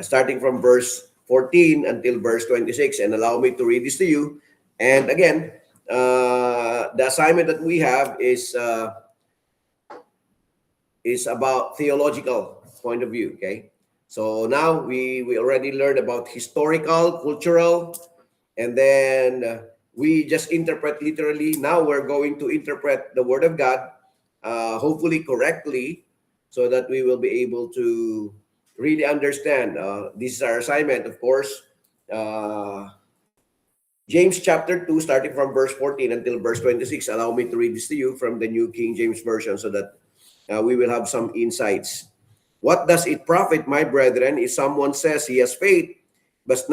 starting from verse 14 until verse 26, and allow me to read this to you. And again, the assignment that we have is about theological point of view. Okay, so now we already learned about historical, cultural, and then we just interpret literally. Now we're going to interpret the Word of God, hopefully correctly, so that we will be able to really understand. This is our assignment, of course. James chapter 2, starting from verse 14 until verse 26. Allow me to read this to you from the New King James Version so that we will have some insights. What does it profit, my brethren, if someone says he has faith but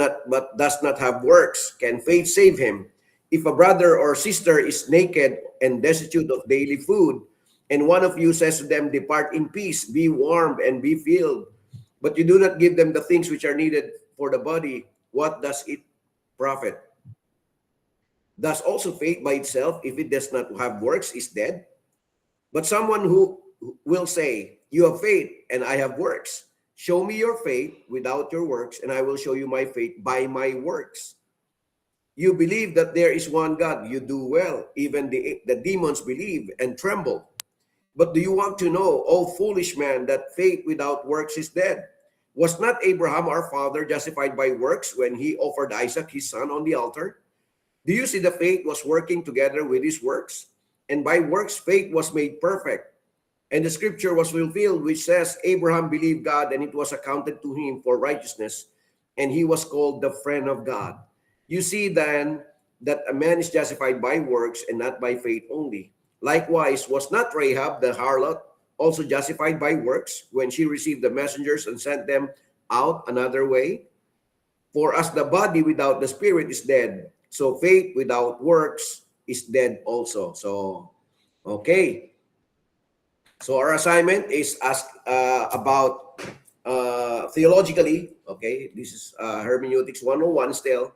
does not have works? Can faith save him? If a brother or sister is naked and destitute of daily food, and one of you says to them, depart in peace, be warmed and be filled, but you do not give them the things which are needed for the body, what does it profit? Thus also faith by itself, if it does not have works, is dead. But someone who will say, you have faith and I have works. Show me your faith without your works, and I will show you my faith by my works. You believe that there is one God, you do well. Even the demons believe and tremble. But do you want to know, O foolish man, that faith without works is dead? Was not Abraham our father justified by works when he offered Isaac his son on the altar? Do you see the faith was working together with his works? And by works faith was made perfect. And the scripture was fulfilled, which says, Abraham believed God, and it was accounted to him for righteousness, and he was called the friend of God. You see then that a man is justified by works and not by faith only. Likewise, was not Rahab the harlot also justified by works when she received the messengers and sent them out another way? For as the body without the spirit is dead, so faith without works is dead also. So, okay. So our assignment is ask about theologically. Okay, this is Hermeneutics 101 still.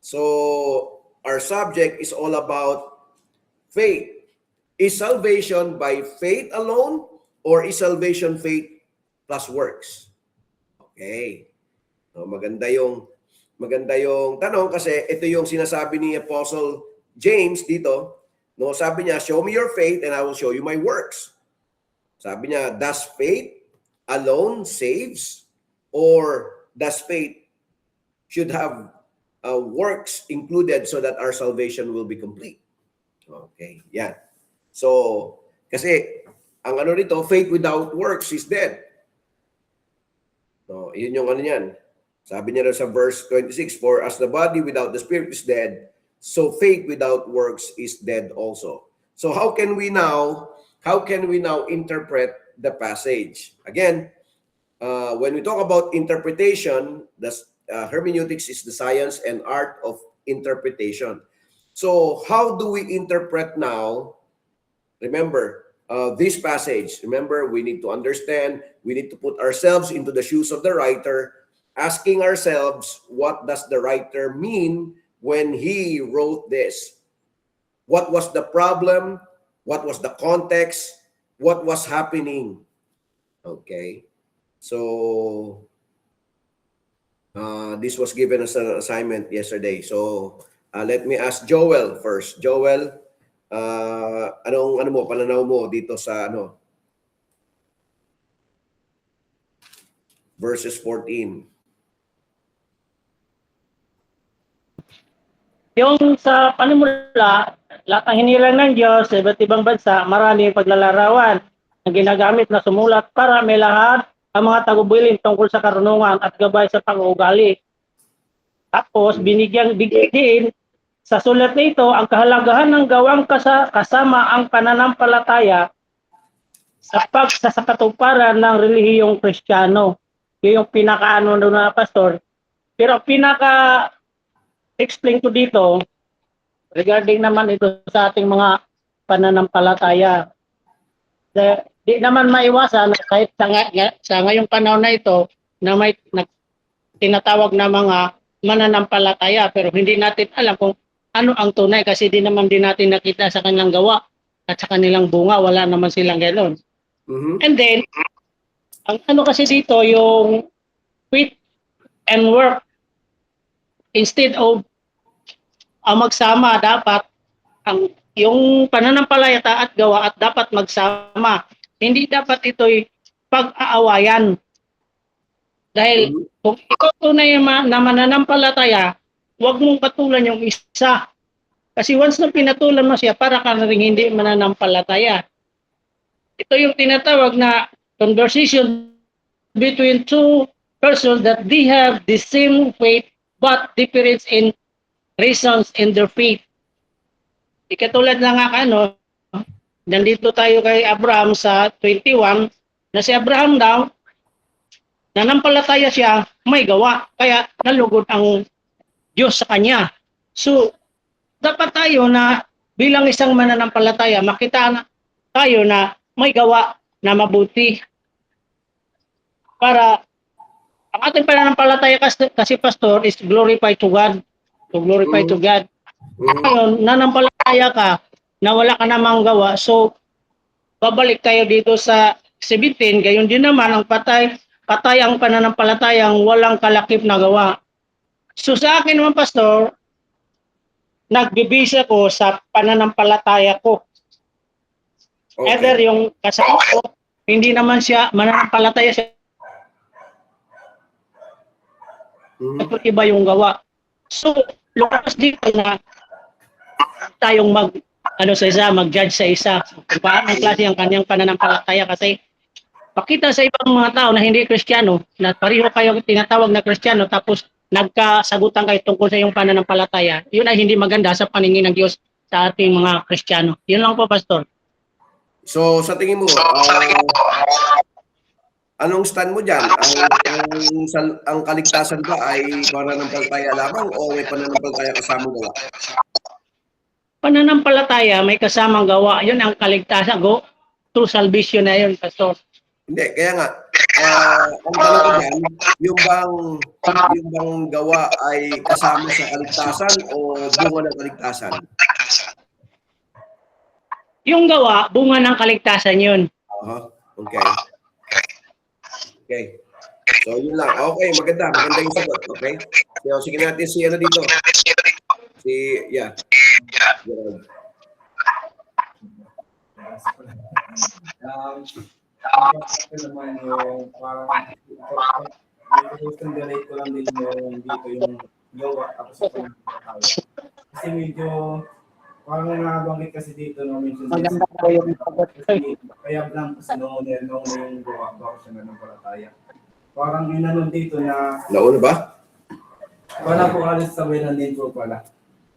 So our subject is all about faith. Is salvation by faith alone, or is salvation faith plus works? Okay. So, maganda yung tanong, kasi ito yung sinasabi ni Apostle James dito. No, sabi niya, show me your faith and I will show you my works. Sabi niya, does faith alone saves, or does faith should have works included so that our salvation will be complete? Okay, yan. So, kasi ang ano nito, faith without works is dead. So, yun yung ano niyan. Sabi niya sa verse 26, for as the body without the spirit is dead, so faith without works is dead also. So how can we now interpret the passage? Again, when we talk about interpretation, the hermeneutics is the science and art of interpretation. So how do we interpret now? Remember, this passage. Remember, we need to understand, we need to put ourselves into the shoes of the writer, asking ourselves, what does the writer mean when he wrote this? What was the problem? What was the context? What was happening? Okay. So, this was given as an assignment yesterday. So, let me ask Joel first. Joel, anong pananaw mo dito sa verses 14? Yung sa panimula, lahat ng hinilang ng Diyos sa iba't ibang bansa, maraming paglalarawan na ginagamit na sumulat para may lahat ang mga tagubilin tungkol sa karunungan at gabay sa pag-uugali. Tapos, bigyan din sa sulat na ito ang kahalagahan ng gawang kasama ang pananampalataya sa katuparan ng relihiyong Kristiyano. Yun yung pinakaano na pastor. Pero explain ko dito regarding naman ito sa ating mga pananampalataya. Di naman maiwasan kahit sa ngayong panahon na ito na may tinatawag na mga mananampalataya, pero hindi natin alam kung ano ang tunay kasi di naman din natin nakita sa kanilang gawa at sa kanilang bunga, wala naman silang gano'n. And then, ang kasi dito, yung faith and work instead of magsama. Dapat yung pananampalataya at gawa at dapat magsama. Hindi dapat ito'y pag-aawayan. Dahil kung ikaw tunay na mananampalataya, huwag mong patulan yung isa. Kasi once na pinatulan mo siya, para ka na rin hindi mananampalataya. Ito yung tinatawag na conversation between two persons that they have the same faith but difference in reasons in their faith. Ikatulad na nga nandito tayo kay Abraham sa 21, na si Abraham daw, nanampalataya siya, may gawa, kaya nalugod ang Diyos sa kanya. So, dapat tayo na bilang isang mananampalataya, makita na tayo na may gawa na mabuti. Para ang ating pananampalataya kasi pastor is glorify to God. To glorify to God. Ngayon, nanampalataya ka na wala ka namang gawa, so babalik tayo dito sa 17, gayon din naman ang patay ang pananampalatayang walang kalakip na gawa. So sa akin naman pastor, nagbibisa ko sa pananampalataya ko. Okay. Either yung kasama ko, hindi naman siya mananampalataya siya. Iba yung gawa. So, lumas dito na tayong mag-judge sa isa. Kung paano klase ang kanyang pananampalataya, kasi pakita sa ibang mga tao na hindi Kristiyano, na pareho kayo tinatawag na Kristiyano, tapos nagkasagutan kayo tungkol sa iyong pananampalataya, yun ay hindi maganda sa paningin ng Diyos sa ating mga Kristiyano. Yun lang po, Pastor. So, sa tingin mo, anong stand mo dyan? Ang kaligtasan ba ay pananampalataya lamang o may pananampalataya kasamang gawa? Pananampalataya, may kasamang gawa. Yun ang kaligtasan. Go through salvation na yun, Pastor. Hindi, kaya nga, ang tanong ko dyan, yung bang gawa ay kasama sa kaligtasan o bunga ng kaligtasan? Yung gawa, bunga ng kaligtasan yun. Okay. Okay. So, yun lang. Okay, maganda yung sagot. Okay? So, sige natin si dito. Gerald. Naman yung parang relate ko lang din yung dito yung gawa tapos sa pananampalataya. Kasi medyo parang nabanggit kasi dito no, mention Maganda po yung sagot. kaya lang kasi noon yung gawa bago siya nananampalataya. Parang ginanon dito na Nauna ba? wala po alis sabay ng din po pala.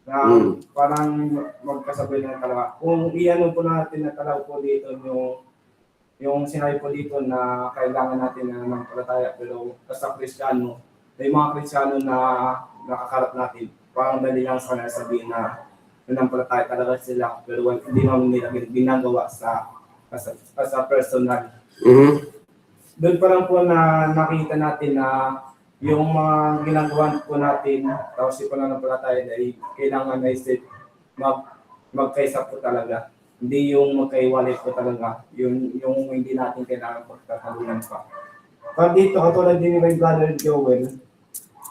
Na parang magkasabay ng kalawa. Kung iano po natin na kalaw po dito yung sinabi po dito na kailangan natin na nanampalataya, pero sa Kristiyano, may mga Kristiyano na nakakarap natin, parang dali lang sa kanila sabihin na nanampalataya talaga sila, pero hindi naman nila ginagawa sa personal. Doon pa lang po na nakita natin na yung mga ginagawa po natin, tapos yung pananampalataya ay kailangan na isip magkaisa po talaga. Hindi yung magkaiwalay po talaga. Yung hindi natin kailangan pagtatalunan pa. Pag dito, katulad din ni Brother Joel,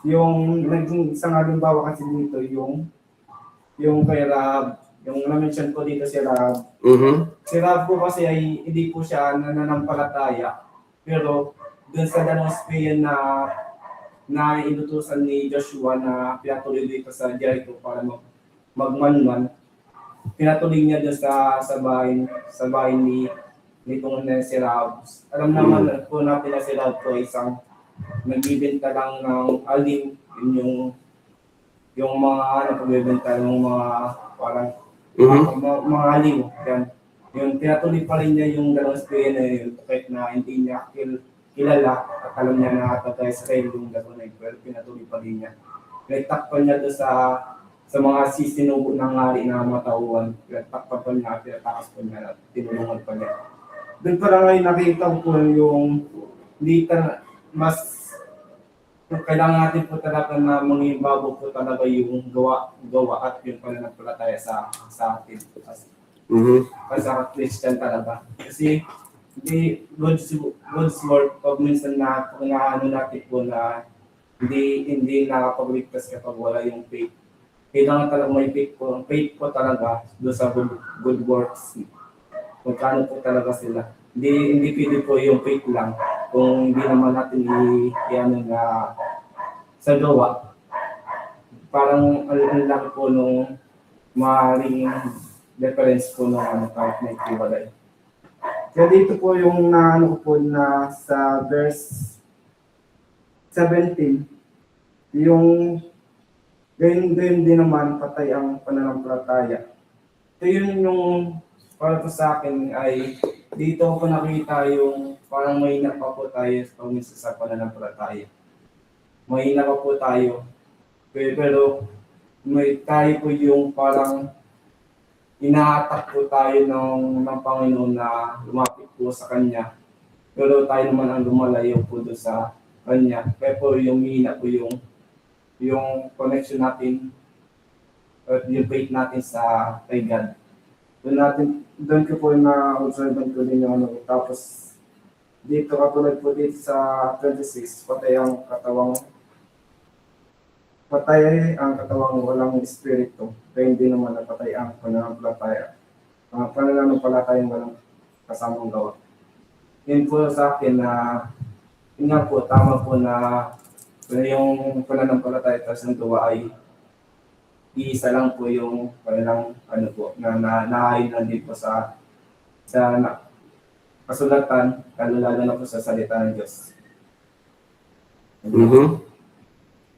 yung naging isang halimbawa kasi dito, yung kay Rab, yung na-mention ko dito si Rab. Si Rab po kasi ay hindi po siya nananampalataya. Pero dun sa Danospean na inutusan ni Joshua na pinatuloy dito sa Jericho para magmanman, pinatuloy niya doon sa bahay nitong na si Rab. Alam naman po natin na si Rab po isang nagbibenta lang ng alim, yung mga nagbibenta ng mga parang mga alim. Yan. Yung pinatuloy pa rin niya yung dalawang sprayer na yun kahit na hindi niya kilala at alam niya na tatay sa kayo yung dalawang na yun, pinatuloy pa rin niya. Nagtakpan niya doon sa mga sisinubo ng hari na matauhan, takpan pa niya, pinatakas pa niya, tinulungan pa niya. Doon pa lang ay nakita ko yung mas kailangan natin po talaga na mangibago po talaga yung gawa at yung pananampalataya sa atin. Sa Christian talaga. Kasi Hindi, God's work, pag minsan na ano natin po na hindi nakakapagligtas kapag wala yung faith. Kailangan talaga may faith po talaga doon sa good works. Magkano po talaga sila. Hindi pwede po yung faith lang kung hindi naman natin i-ano na sa gawa. Parang ang laki po nung maaaring difference po nung ano, kahit may kiwalay. Kaya dito po yung naano ko po na sa verse 17, yung gayon din naman patay ang pananampalataya. Ito yun yung para po sa akin ay dito ko nakita yung parang mahina pa po tayo sa pananampalataya. Mahina pa po tayo. Pero may tayo po yung parang inaatak po tayo ng Panginoon na lumapit po sa Kanya. Pero tayo naman ang lumalayo po doon sa Kanya. Kaya po yung mahina po yung connection natin at yung faith natin sa kay God. Doon ko po na-observe ko din yung ano. Tapos dito katulad po dito sa 26, patay ang katawang walang espiritu, kaya hindi naman napatay ang pananampalataya. Ang pananampalatayang walang kasamang gawa. Yun po sa akin na, yun nga po, tama po na yung pananampalataya at ang gawa ay iisa lang po yung kanilang ano po, naayon lang din po sa kasulatan, lalo na po sa salita ng Diyos. Mhm.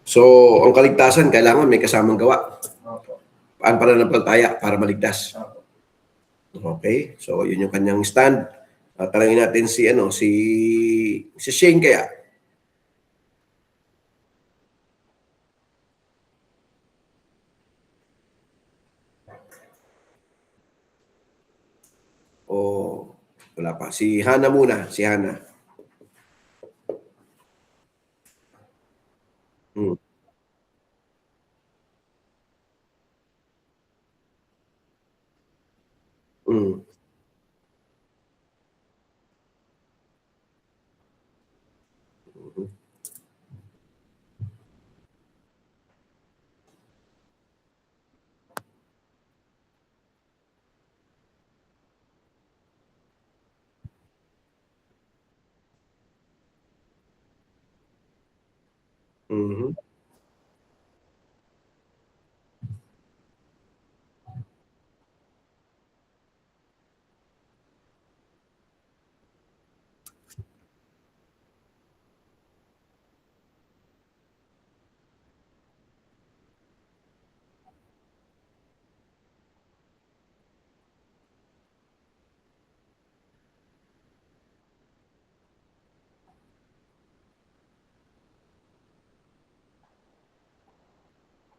So, ang kaligtasan, kailangan may kasamang gawa. Opo. Ang pananampalataya para maligtas. Opo. Okay? So, yun yung kanyang stand. Tanungin natin si Shane kaya. O wala pa. Si Hana muna. Si Hana. Hmm. Hmm. Mhm.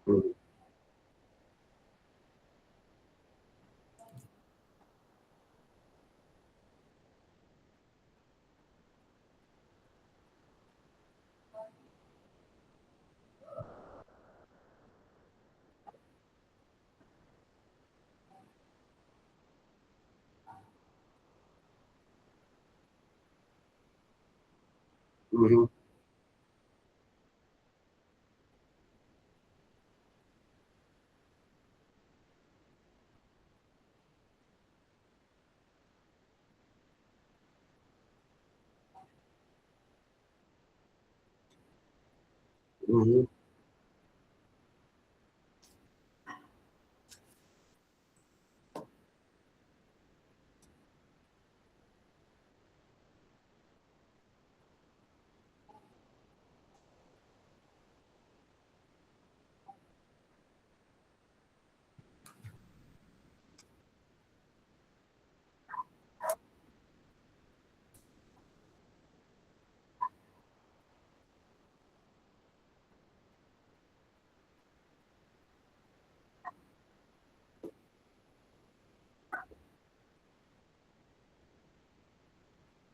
Mhm. Mhm. Mhm.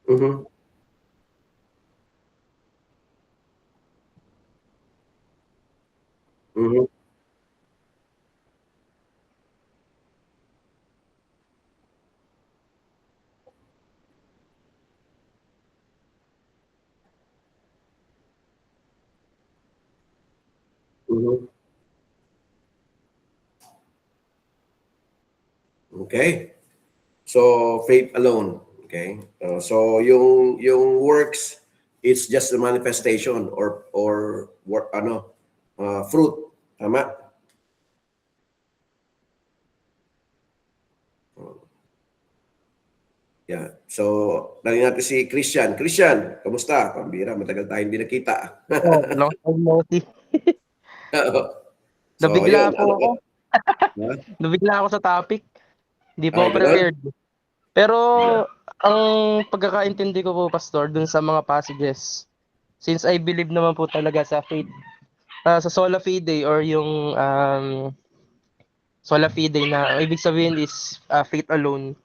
Mhm. Mhm. Mhm. Okay. So faith alone. Okay. So yung works, it's just a manifestation or work ano fruit. Tama? Yeah. So, narinig natin si Christian. Christian, kamusta? Pambira, matagal tayo hindi nakita. Oh, long time no see. So, Nabigla yun. po ako. Ha? Nabigla ako sa topic. Hindi po Ay, ako ganun? prepared. Pero ang pagkakaintindi ko po, Pastor, dun sa mga passages, since I believe naman po talaga sa faith, sa sola fide or yung sola fide na ang ibig sabihin is faith alone.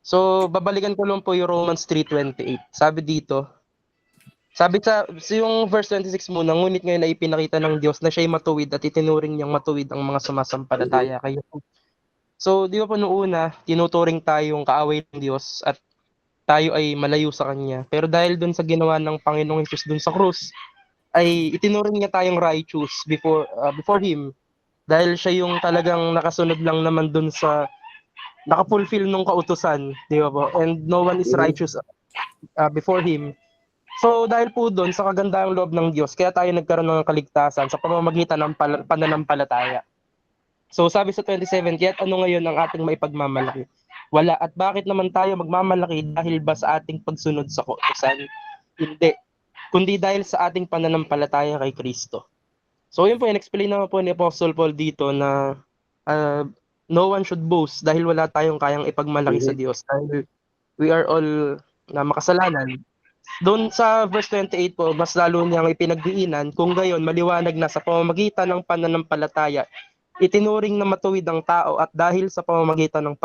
So, babalikan ko lang po yung Romans 3:28. Sabi dito, yung verse 26 muna, ngunit ngayon ay ipinakita ng Diyos na siya'y matuwid at itinuring niyang matuwid ang mga sumasampalataya kay Jesus. So, di ba po noong una, tinuturing tayong kaaway ng Diyos at tayo ay malayo sa Kanya. Pero dahil dun sa ginawa ng Panginoong Jesus dun sa krus, ay itinuring niya tayong righteous before Him. Dahil siya yung talagang nakasunod lang naman dun sa nakapulfill nung kautusan, di ba po? And no one is Mhm. righteous before Him. So dahil po doon sa kagandahang loob ng Diyos, kaya tayo nagkaroon ng kaligtasan sa pamamagitan ng pananampalataya. So sabi sa 27, kaya't ano ngayon ang ating maipagmamalaki? Wala. At bakit naman tayo magmamalaki dahil ba sa ating pagsunod sa kautusan? Hindi. Kundi dahil sa ating pananampalataya kay Kristo. So yun po, in-explain naman po ni Apostle Paul dito na uh, no one should boast dahil wala tayong kayang ipagmalaki sa Mhm. Diyos. Dahil we are all na makasalanan. Doon sa verse 28 po, mas lalo niyang ipinagdiinan kung gayon maliwanag na sa pamamagitan ng pananampalataya, itinuring na matuwid ang tao at dahil sa pamamagitan ng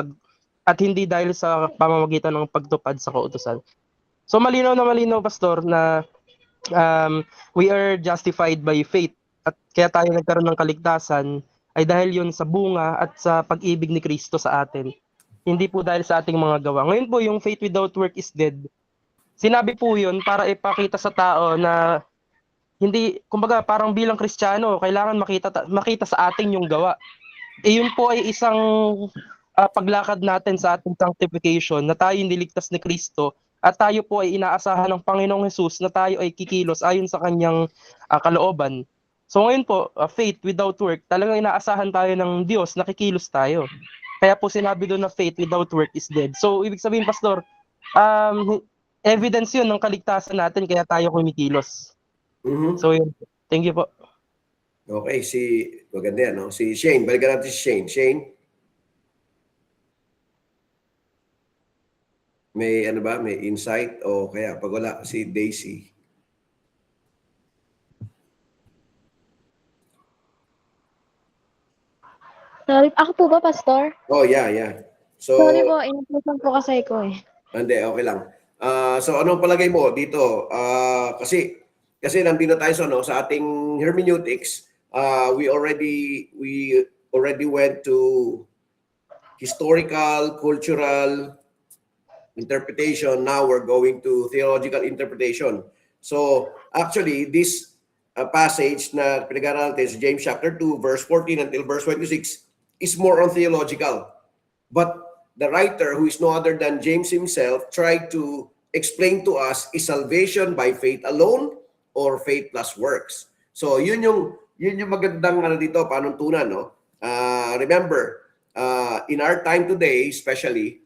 at hindi dahil sa pamamagitan ng pagtupad sa kautusan. So malinaw na malinaw, Pastor, na we are justified by faith at kaya tayo nagkaroon ng kaligtasan ay dahil yun sa bunga at sa pag-ibig ni Kristo sa atin. Hindi po dahil sa ating mga gawa. Ngayon po, yung faith without work is dead. Sinabi po yun para ipakita sa tao na hindi, kumbaga parang bilang Kristiyano, kailangan makita sa atin yung gawa. Yun po ay isang paglakad natin sa ating sanctification na tayo niligtas ni Kristo at tayo po ay inaasahan ng Panginoong Hesus na tayo ay kikilos ayon sa kanyang kalooban. So ngayon po, faith without work, talagang inaasahan tayo ng Diyos na kikilos tayo. Kaya po sinabi doon na faith without work is dead. So ibig sabihin, Pastor, evidence yun ng kaligtasan natin kaya tayo kumikilos. Mhm. So yun. Thank you po. Okay, maganda yan, no? Si Shane, balikan natin si Shane. Shane, may ano ba, may insight o kaya pag wala, si Daisy. Sorry, ako po ba, Pastor? Oh, yeah. Sorry So, po, inutusan po kasi ko eh. hindi, okay lang. So anong palagay mo dito? Kasi nandito tayo sa ating hermeneutics, we already went to historical, cultural interpretation. Now we're going to theological interpretation. So actually, this passage na pinag-aralan natin sa James chapter 2, verse 14 until verse 26 is more on theological. But the writer, who is no other than James himself, tried to explain to us, is salvation by faith alone or faith plus works? So yun yung magandang dito, panuntunan, no? Remember, in our time today, especially,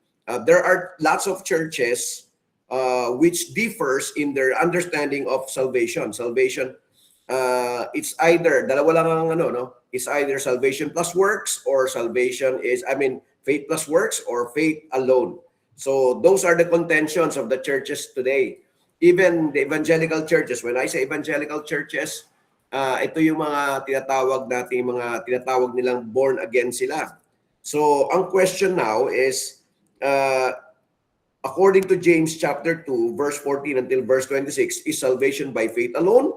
there are lots of churches which differs in their understanding of salvation. Salvation, it's either dalawa lang ang it's either salvation plus works or faith plus works or faith alone. So those are the contentions of the churches today. Even the evangelical churches, when I say evangelical churches, ito yung mga tinatawag nilang born again sila. So ang question now is, according to James chapter 2, verse 14 until verse 26, is salvation by faith alone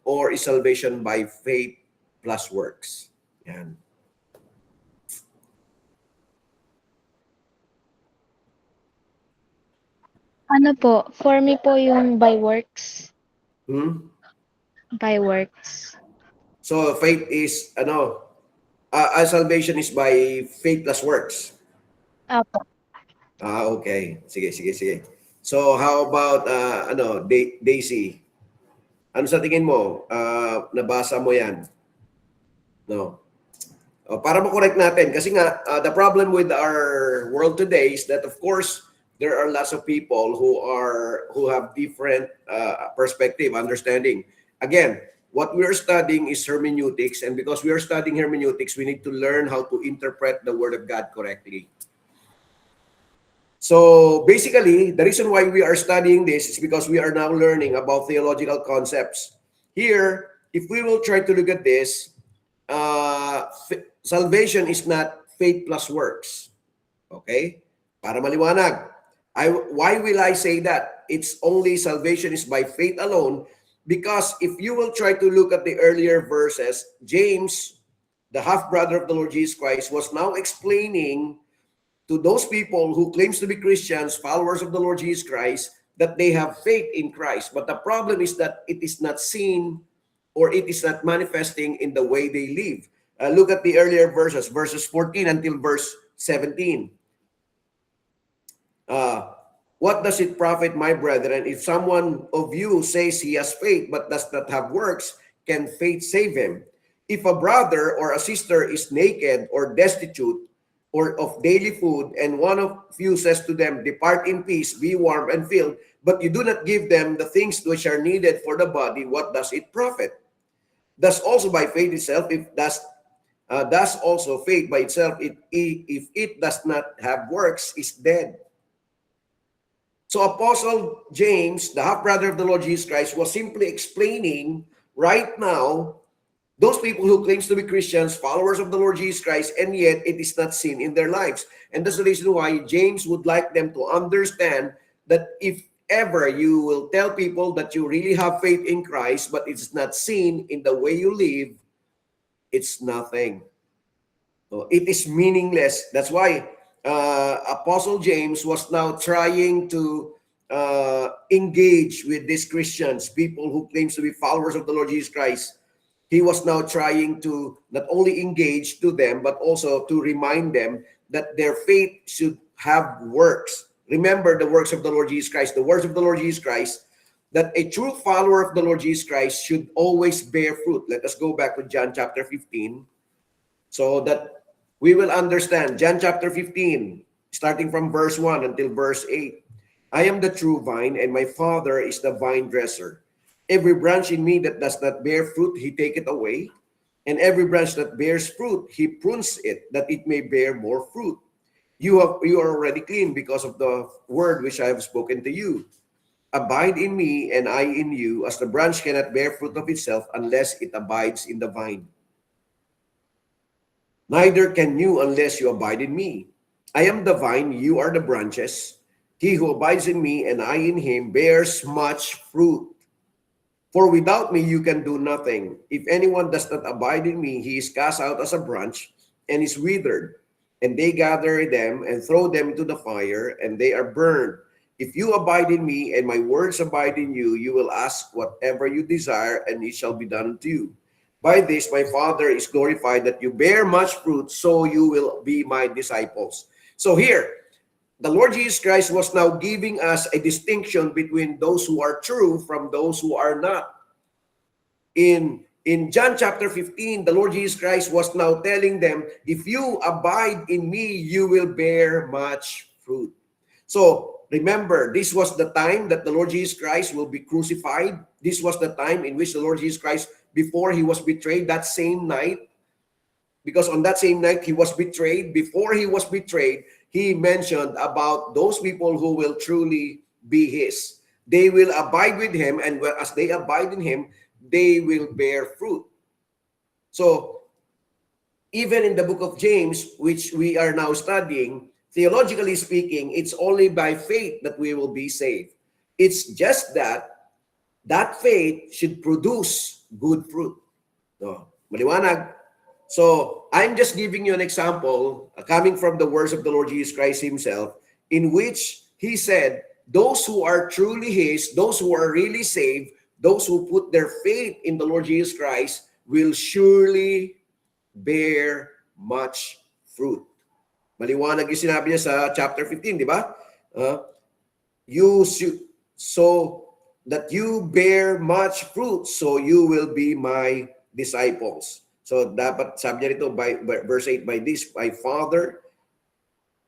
or is salvation by faith plus works? Yan. Ano po, for me po yung by works. Hmm? By works. So faith is salvation is by faith plus works. Apo. Okay. Sige. So how about Daisy? Ano sa tingin mo? Nabasa mo 'yan? No. Para ma-correct natin kasi nga the problem with our world today is that of course there are lots of people who have different perspective, understanding. Again, what we are studying is hermeneutics, and because we are studying hermeneutics, we need to learn how to interpret the Word of God correctly. So basically, the reason why we are studying this is because we are now learning about theological concepts. Here, if we will try to look at this, salvation is not faith plus works. Okay? Para maliwanag. Why will I say that? It's only salvation is by faith alone. Because if you will try to look at the earlier verses, James, the half-brother of the Lord Jesus Christ, was now explaining to those people who claims to be Christians, followers of the Lord Jesus Christ, that they have faith in Christ. But the problem is that it is not seen or it is not manifesting in the way they live. Look at the earlier verses 14 until verse 17. What does it profit, my brethren, if someone of you says he has faith but does not have works? Can faith save him? If a brother or a sister is naked or destitute or of daily food, and one of you says to them, depart in peace, be warm and filled, but you do not give them the things which are needed for the body, what does it profit? Thus also by faith itself, thus also faith by itself, if it does not have works, is dead. So Apostle James, the half-brother of the Lord Jesus Christ, was simply explaining right now those people who claims to be Christians, followers of the Lord Jesus Christ, and yet it is not seen in their lives. And that's the reason why James would like them to understand that if ever you will tell people that you really have faith in Christ, but it's not seen in the way you live, it's nothing. So it is meaningless. That's why Apostle James was now trying to engage with these Christians, people who claims to be followers of the Lord Jesus Christ. He was now trying to not only engage to them, but also to remind them that their faith should have works. Remember the works of the Lord Jesus Christ, the words of the Lord Jesus Christ, that a true follower of the Lord Jesus Christ should always bear fruit. Let us go back to John chapter 15 so that we will understand. John chapter 15, starting from verse 1 until verse 8. I am the true vine, and my Father is the vine dresser. Every branch in me that does not bear fruit, he taketh away. And every branch that bears fruit, he prunes it, that it may bear more fruit. You are already clean because of the word which I have spoken to you. Abide in me, and I in you, as the branch cannot bear fruit of itself unless it abides in the vine. Neither can you unless you abide in me. I am the vine, you are the branches. He who abides in me and I in him bears much fruit. For without me you can do nothing. If anyone does not abide in me, he is cast out as a branch and is withered. And they gather them and throw them into the fire, and they are burned. If you abide in me and my words abide in you, you will ask whatever you desire, and it shall be done to you. By this my Father is glorified, that you bear much fruit, so you will be my disciples. So here, the Lord Jesus Christ was now giving us a distinction between those who are true from those who are not. In John chapter 15, the Lord Jesus Christ was now telling them, if you abide in me, you will bear much fruit. So remember, this was the time that the Lord Jesus Christ will be crucified. This was the time in which the Lord Jesus Christ, before he was betrayed that same night, because on that same night he was betrayed, before he was betrayed, he mentioned about those people who will truly be his. They will abide with him, and as they abide in him, they will bear fruit. So, even in the book of James, which we are now studying, theologically speaking, it's only by faith that we will be saved. It's just that faith should produce good fruit. So, maliwanag. So, I'm just giving you an example coming from the words of the Lord Jesus Christ himself, in which he said, those who are truly his, those who are really saved, those who put their faith in the Lord Jesus Christ will surely bear much fruit. Maliwanag yung sinabi niya sa chapter 15, di ba? So that you bear much fruit, so you will be my disciples. So dapat sabi niya rito, by verse 8, by this my Father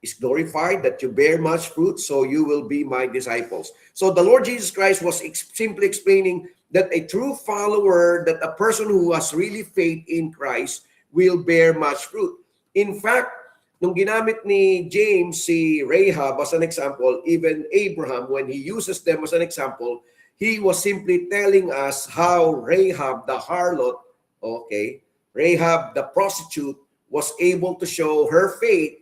is glorified, that you bear much fruit, so you will be my disciples. So the Lord Jesus Christ was simply explaining that a true follower, that a person who has really faith in Christ will bear much fruit. In fact, nung ginamit ni James si Rahab as an example, even Abraham, when he uses them as an example, he was simply telling us how Rahab the harlot, Rahab the prostitute, was able to show her faith.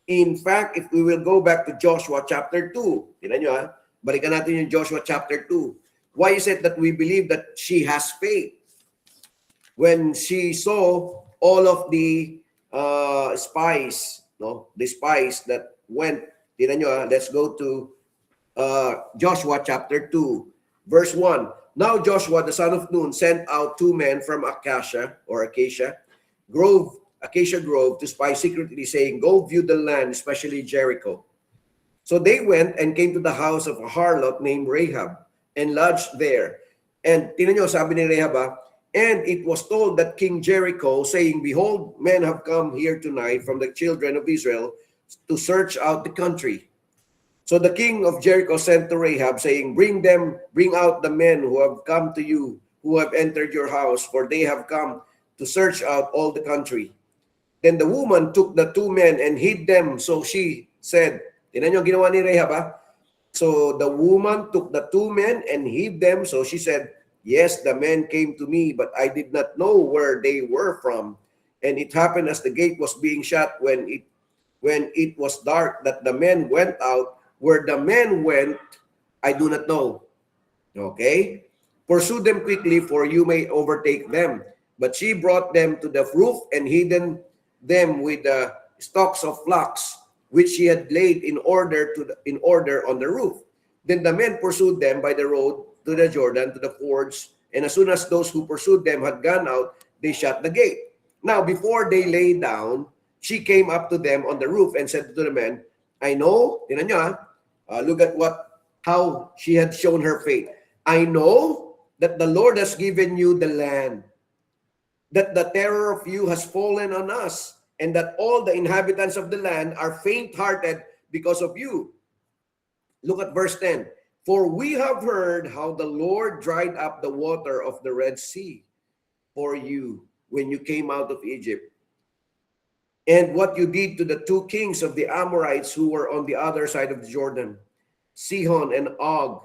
In fact, if we will go back to Joshua chapter 2, tingnan nyo balikan natin yung Joshua chapter 2. Why is it that we believe that she has faith? When she saw all of the spies, the spies that went, tingnan nyo let's go to Joshua chapter 2, verse 1. Now Joshua, the son of Nun, sent out 2 men from Acacia Grove to spy secretly, saying, go view the land, especially Jericho. So they went and came to the house of a harlot named Rahab and lodged there. And tingnan nyo, sabi ni Rahab, and it was told that King Jericho, saying, behold, men have come here tonight from the children of Israel to search out the country. So the king of Jericho sent to Rahab, saying, bring out the men who have come to you, who have entered your house, for they have come to search out all the country. Then the woman took the 2 men and hid them. So she said, tingnan nyo ginawa ni Rahab, So the woman took the 2 men and hid them. So she said, yes, the men came to me, but I did not know where they were from. And it happened as the gate was being shut when it was dark that the men went out. Where the men went, I do not know. Okay? Pursue them quickly, for you may overtake them. But she brought them to the roof and hidden them with the stalks of flax, which she had laid in order on the roof. Then the men pursued them by the road to the Jordan, to the fords, and as soon as those who pursued them had gone out, they shut the gate. Now, before they lay down, she came up to them on the roof and said to the men, I know, tingnan nyo look at how she had shown her faith. I know that the Lord has given you the land, that the terror of you has fallen on us, and that all the inhabitants of the land are faint-hearted because of you. Look at verse 10. For we have heard how the Lord dried up the water of the Red Sea for you when you came out of Egypt, and what you did to the 2 kings of the Amorites who were on the other side of the Jordan, Sihon and Og,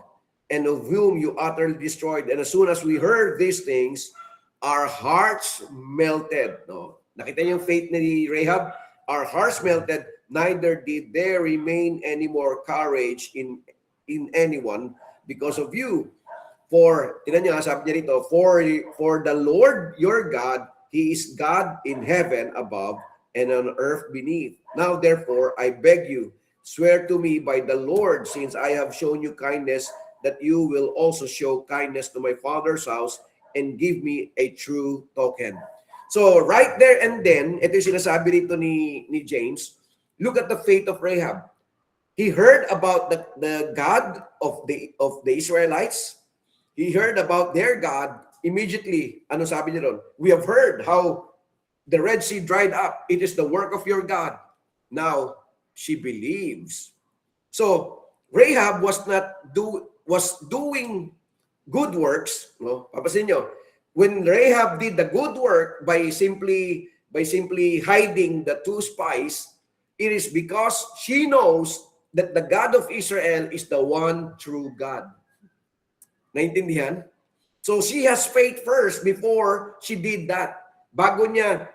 and of whom you utterly destroyed. And as soon as we heard these things, our hearts melted. No? Nakita niyo yung faith ni Rahab? Our hearts melted, neither did there remain any more courage in anyone because of you. For, tingnan niyo, sabi niya rito, for the Lord your God, He is God in heaven above and on earth beneath. Now therefore, I beg you, swear to me by the Lord, since I have shown you kindness, that you will also show kindness to my father's house and give me a true token. So right there and then, ito yung sinasabi rito ni James, look at the faith of Rahab. He heard about the God of the Israelites. He heard about their God. Immediately, ano sabi niya ron? We have heard how the Red Sea dried up. It is the work of your God. Now, she believes. So, Rahab was doing good works. No? Papasin nyo, when Rahab did the good work by simply hiding the 2 spies, it is because she knows that the God of Israel is the one true God. Naintindihan? So she has faith first before she did that. Bago niya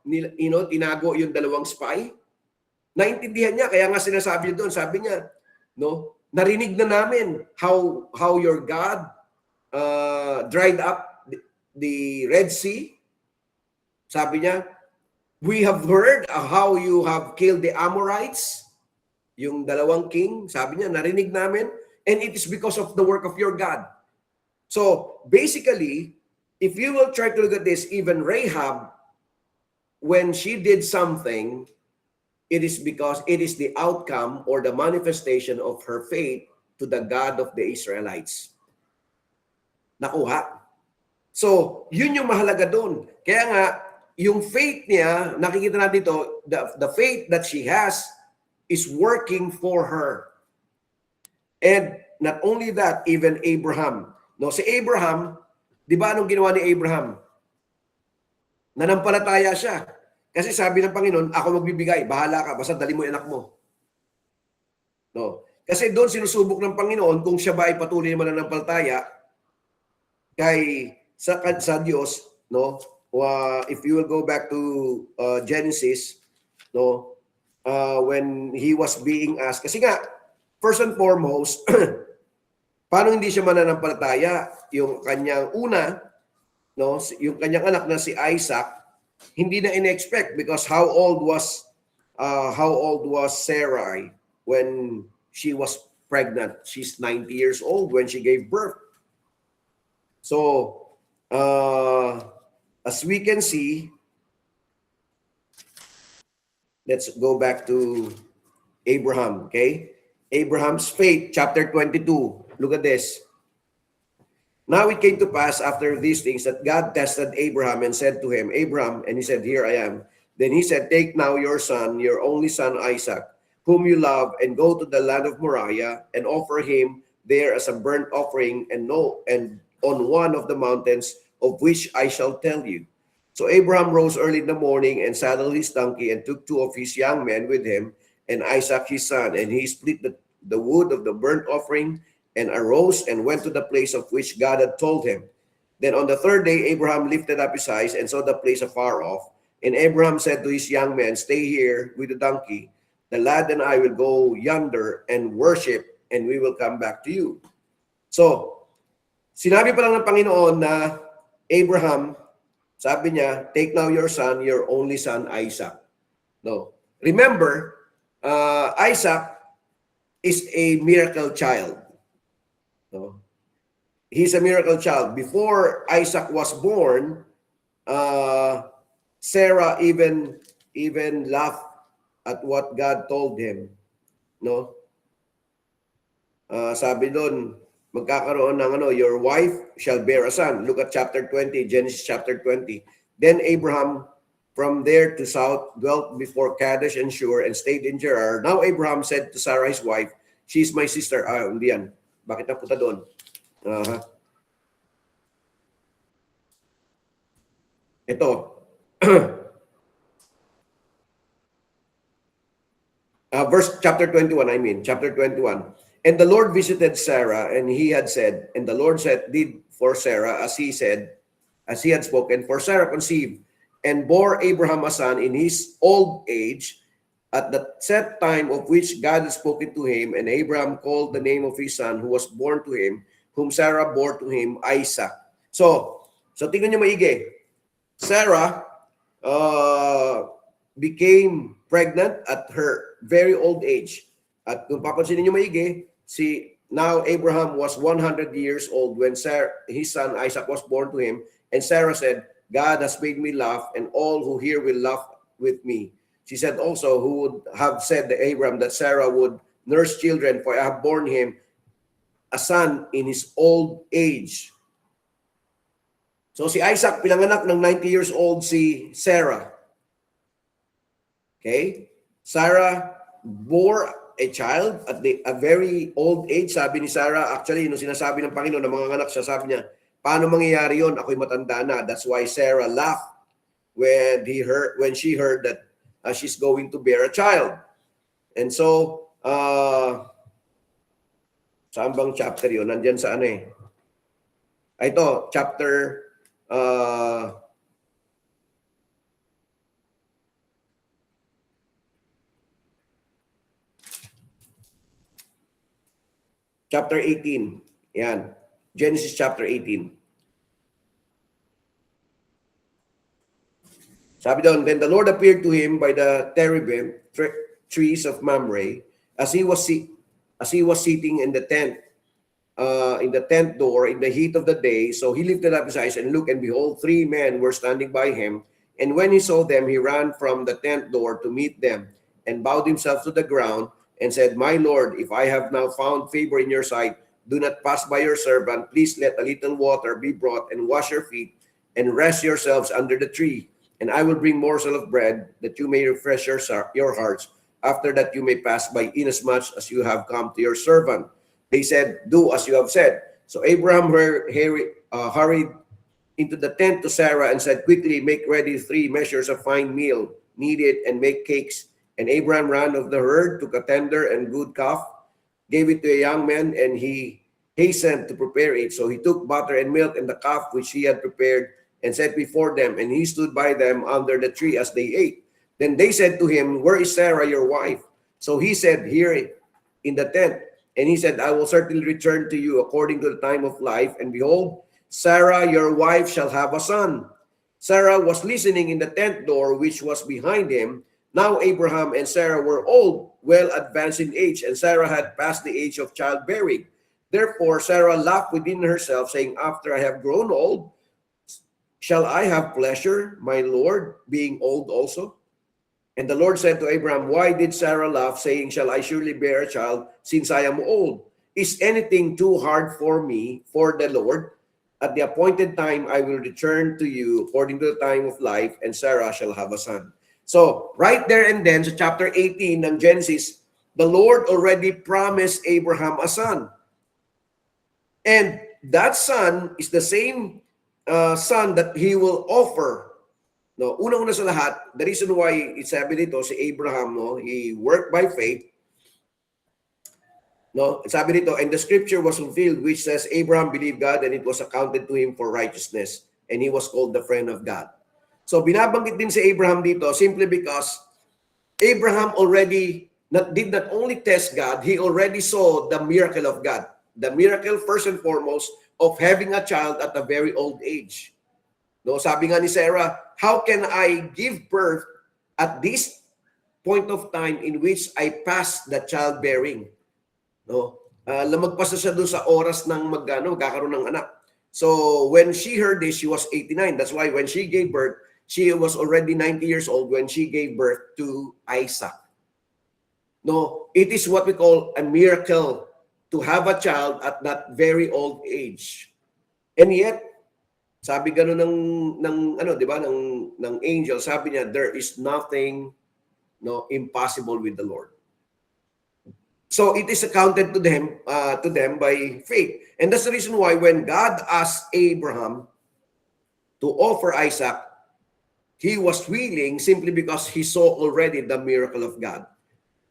tinago yung 2 spy, naintindihan niya, kaya nga sinasabi doon, sabi niya, no, narinig na namin how your God dried up the Red Sea. Sabi niya, we have heard how you have killed the Amorites, yung 2 king. Sabi niya, narinig namin, and it is because of the work of your God. So basically, if you will try to look at this, even Rahab, when she did something, it is because it is the outcome or the manifestation of her faith to the God of the Israelites. Nakuha. So, yun yung mahalaga doon. Kaya nga, yung faith niya, nakikita natin dito, the faith that she has is working for her. And not only that, even Abraham. No, si Abraham, di ba anong ginawa ni Abraham? Nanampalataya siya. Kasi sabi ng Panginoon, ako magbibigay, bahala ka, basta dali mo yung anak mo. No. Kasi doon sinusubok ng Panginoon kung siya ba ay patuloy na mananampalataya sa Diyos, no? If you will go back to Genesis, no, when he was being asked, kasi nga, first and foremost, paano hindi siya mananampalataya? Yung kanyang una, no, yung kanyang anak na si Isaac, hindi na in-expect because how old was Sarai when she was pregnant? She's 90 years old when she gave birth. So, as we can see, let's go back to Abraham, okay? Abraham's faith, chapter 22. Look at this. Now it came to pass after these things that God tested Abraham and said to him, Abraham, and he said, here I am. Then he said, take now your son, your only son Isaac, whom you love, and go to the land of Moriah and offer him there as a burnt offering and on one of the mountains of which I shall tell you. So Abraham rose early in the morning and saddled his donkey and took 2 of his young men with him and Isaac his son, and he split the wood of the burnt offering and arose and went to the place of which God had told him. Then on the third day, Abraham lifted up his eyes and saw the place afar off. And Abraham said to his young men, stay here with the donkey. The lad and I will go yonder and worship, and we will come back to you. So, sinabi pa lang ng Panginoon na Abraham, sabi niya, take now your son, your only son, Isaac. No. Remember, Isaac is a miracle child. No? He's a miracle child. Before Isaac was born, Sarah even laughed at what God told him. No? Sabi doon, magkakaroon ng your wife shall bear a son. Look at chapter 20, Genesis chapter 20. Then Abraham from there to south dwelt before Kadesh and Shur and stayed in Gerar. Now Abraham said to Sarah his wife, she is my sister. Hindi yan. Bakit napunta doon? Ito. Chapter 21, chapter 21. And the Lord visited Sarah, and he had said, and the Lord did for Sarah as he had spoken. For Sarah conceived and bore Abraham a son in his old age, at the set time of which God had spoken to him, and Abraham called the name of his son who was born to him, whom Sarah bore to him, Isaac. So tingnan niyo maigi. Sarah became pregnant at her very old age. At kung papansinin niyo maigi, now Abraham was 100 years old when his son Isaac was born to him, and Sarah said, God has made me laugh, and all who hear will laugh with me. She said also, who would have said to Abraham that Sarah would nurse children, for I have borne him a son in his old age. So si Isaac, pinanganak ng 90 years old si Sarah. Okay? Sarah bore a child at a very old age. Sabi ni Sarah, actually, nung sinasabi ng Panginoon na mga anak siya, sabi niya, paano mangyayari yon? Ako'y matanda na. That's why Sarah laughed when she heard that she's going to bear a child. And so, saan bang chapter yun? Nandyan sa ano eh. Ito, chapter 18. Yan. Genesis chapter 18. Sabi doon, then the Lord appeared to him by the terebinth trees of Mamre as he was sitting in the tent. in the tent door in the heat of the day. So he lifted up his eyes and looked, and behold, 3 men were standing by him. And when he saw them, he ran from the tent door to meet them and bowed himself to the ground and said, My Lord, if I have now found favor in your sight, do not pass by your servant. Please let a little water be brought and wash your feet and rest yourselves under the tree. And I will bring morsel of bread that you may refresh your hearts. After that you may pass by, inasmuch as you have come to your servant. They said, Do as you have said. So Abraham hurried into the tent to Sarah and said, Quickly make ready 3 measures of fine meal, knead it, and make cakes. And Abraham ran of the herd, took a tender and good calf, gave it to a young man, and he hastened to prepare it. So he took butter and milk and the calf which he had prepared and set before them, and he stood by them under the tree as they ate. Then they said to him, Where is Sarah, your wife? So he said, Here in the tent. And he said, I will certainly return to you according to the time of life. And behold, Sarah, your wife, shall have a son. Sarah was listening in the tent door, which was behind him. Now Abraham and Sarah were old, well advanced in age, and Sarah had passed the age of childbearing. Therefore Sarah laughed within herself, saying, After I have grown old, shall I have pleasure, my Lord, being old also? And the Lord said to Abraham, Why did Sarah laugh, saying, Shall I surely bear a child, since I am old? Is anything too hard for me, for the Lord? At the appointed time I will return to you according to the time of life, and Sarah shall have a son. So, right there and then, sa chapter 18 ng Genesis, the Lord already promised Abraham a son. And that son is the same son that he will offer. No, una-una sa lahat, the reason why it's sabi dito si Abraham, no, he worked by faith. No, sabi dito, and the scripture was fulfilled which says Abraham believed God and it was accounted to him for righteousness, and he was called the friend of God. So binabanggit din si Abraham dito simply because Abraham already did not only test God, he already saw the miracle of God. The miracle first and foremost of having a child at a very old age. No, sabi nga ni Sarah, how can I give birth at this point of time in which I pass the childbearing? No, lamagpas na siya doon sa oras ng magkakaroon ng anak. So when she heard this, she was 89. That's why when she gave birth, she was already 90 years old when she gave birth to Isaac. No, it is what we call a miracle to have a child at that very old age. And yet, sabi gano'n di ba, ng angel, sabi niya, there is nothing impossible with the Lord. So it is accounted to them by faith. And that's the reason why when God asked Abraham to offer Isaac, he was willing simply because he saw already the miracle of God.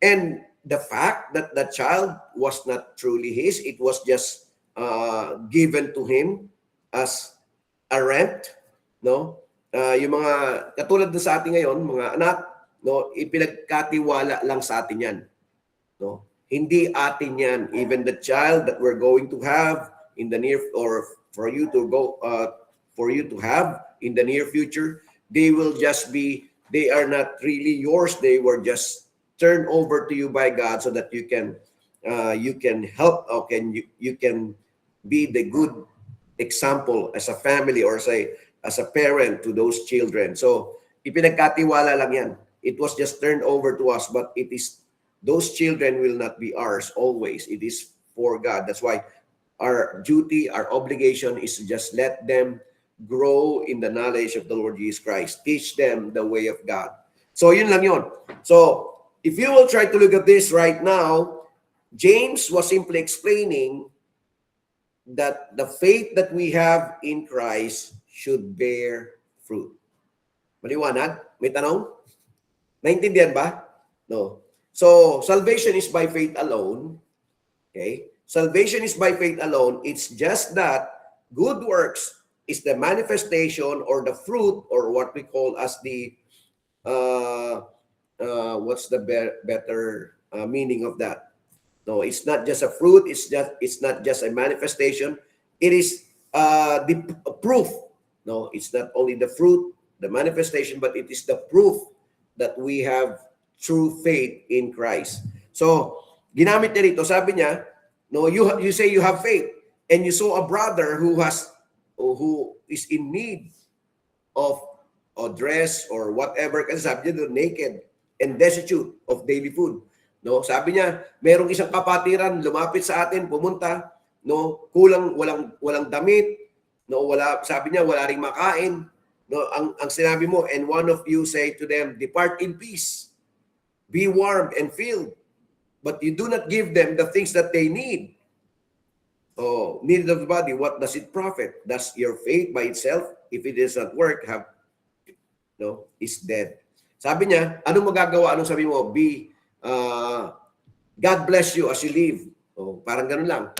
And the fact that the child was not truly his, it was just given to him as a rent, no? Yung mga katulad na sa atin ngayon, mga anak, no, ipinagkatiwala lang sa atin 'yan, no? Hindi atin 'yan. Even the child that we're going to have in the near, or for you to have in the near future, they will just be, they are not really yours. They were just turned over to you by God so that you can help, you can be the good example as a family or as a parent to those children. So, ipinagkatiwala lang yan. It was just turned over to us, but it is, those children will not be ours always. It is for God. That's why our duty, our obligation is to just let them grow in the knowledge of the Lord Jesus Christ. Teach them the way of God. So, yun lang yun. So, if you will try to look at this right now, James was simply explaining that the faith that we have in Christ should bear fruit. Maliwanag? May tanong? Naintindihan ba? No. So, salvation is by faith alone. Okay? Salvation is by faith alone. It's just that good works is the manifestation or the fruit, or what we call as the, what's the better meaning of that? No, it's not just a fruit. It's not just a manifestation. It is the proof. No, it's not only the fruit, the manifestation, but it is the proof that we have true faith in Christ. So, ginamit niya rito, sabi niya, No, you say you have faith, and you saw a brother who is in need of a dress or whatever, kasi sabi niya doon, naked and destitute of daily food. No, sabi niya, merong isang kapatiran lumapit sa atin, pumunta, no, walang damit, no, sabi niya wala ring makain. No, ang sinabi mo, and one of you say to them, depart in peace, be warmed and filled, but you do not give them the things that they need. Oh, need of the body, what does it profit? Does your faith by itself, if it does not work, is dead. Sabi niya, anong magagawa? Anong sabi mo? God bless you as you live. Oh, parang ganun lang.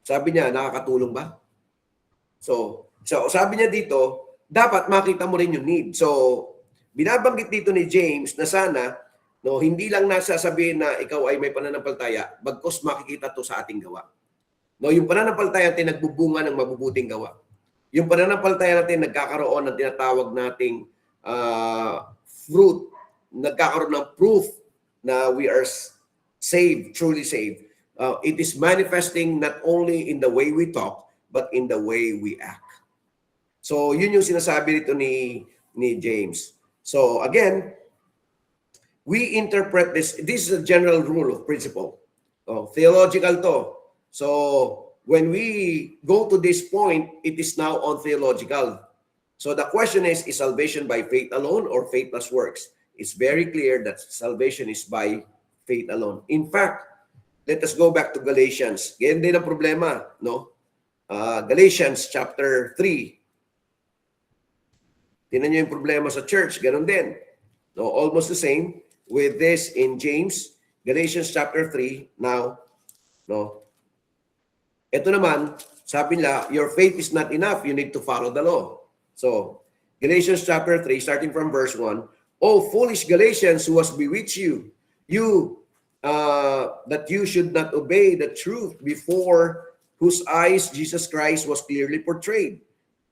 Sabi niya, nakakatulong ba? So sabi niya dito, dapat makita mo rin yung need. So, binabanggit dito ni James na sana, no, hindi lang nasasabihin na ikaw ay may pananampalataya, bagkus makikita to sa ating gawa. No, yung pananampalataya natin nagbubunga ng mabubuting gawa. Yung pananampalataya natin nagkakaroon ng tinatawag nating fruit, nagkakaroon ng proof na we are saved, truly saved. It is manifesting not only in the way we talk, but in the way we act. So, yun yung sinasabi dito ni James. So, again, we interpret this. This is a general rule of principle. Theological to. So, when we go to this point, it is now on theological. So, the question is salvation by faith alone or faith plus works? It's very clear that salvation is by faith alone. In fact, let us go back to Galatians. Ganyan din ang problema, no? Galatians chapter 3. Tingnan niyo yung problema sa church, ganun din. No, almost the same with this in James, Galatians chapter 3. Now, no. Ito naman, sabi nila, your faith is not enough, you need to follow the law. So, Galatians chapter 3, starting from verse 1, O foolish Galatians, who has bewitched you, that you should not obey the truth, before whose eyes Jesus Christ was clearly portrayed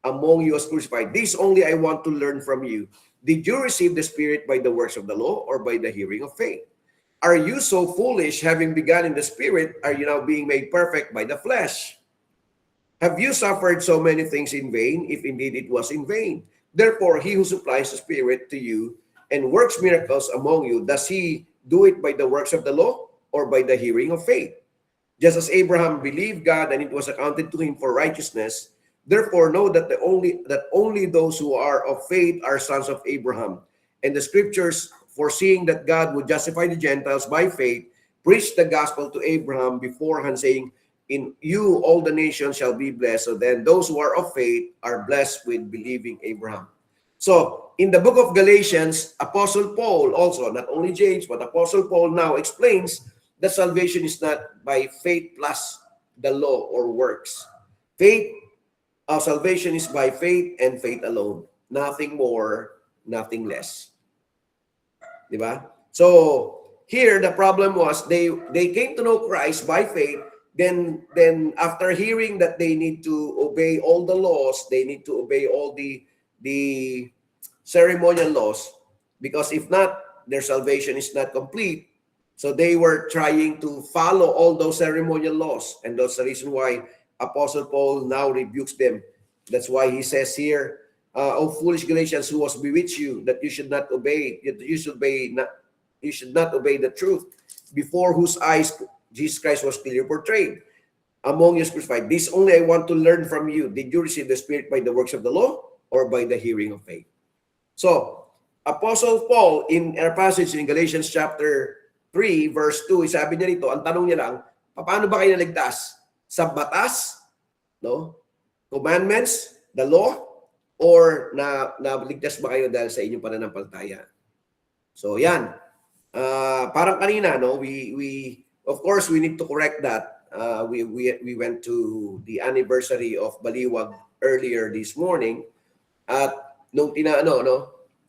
among you as crucified. This only I want to learn from you. Did you receive the Spirit by the works of the law or by the hearing of faith? Are you so foolish, having begun in the Spirit, are you now being made perfect by the flesh? Have you suffered so many things in vain, if indeed it was in vain? Therefore, he who supplies the Spirit to you and works miracles among you, does he do it by the works of the law or by the hearing of faith? Just as Abraham believed God and it was accounted to him for righteousness, therefore know that only those who are of faith are sons of Abraham. And the scriptures, foreseeing that God would justify the Gentiles by faith, preached the gospel to Abraham beforehand, saying, in you all the nations shall be blessed. So then those who are of faith are blessed with believing Abraham. So in the book of Galatians, Apostle Paul also, not only James, but Apostle Paul now explains that salvation is not by faith plus the law or works. Salvation is by faith and faith alone. Nothing more, nothing less. Diba? So here the problem was they came to know Christ by faith. Then after hearing that they need to obey all the laws, they need to obey all the ceremonial laws, because if not, their salvation is not complete. So they were trying to follow all those ceremonial laws, and that's the reason why Apostle Paul now rebukes them. That's why he says here, "O foolish Galatians, who has bewitched you, that you should not obey the truth, before whose eyes Jesus Christ was clearly portrayed among you crucified. This only I want to learn from you. Did you receive the Spirit by the works of the law or by the hearing of faith?" So, Apostle Paul in our passage in Galatians chapter 3, verse 2, sabi niya rito, ang tanong niya lang, paano ba kayo naligtas? Sa batas, no? Commandments, the law, or naligtas ba kayo dahil sa inyong pananampalataya? So, yan. Parang kanina, no? Of course, we need to correct that. We went to the anniversary of Baliwag earlier this morning, at nung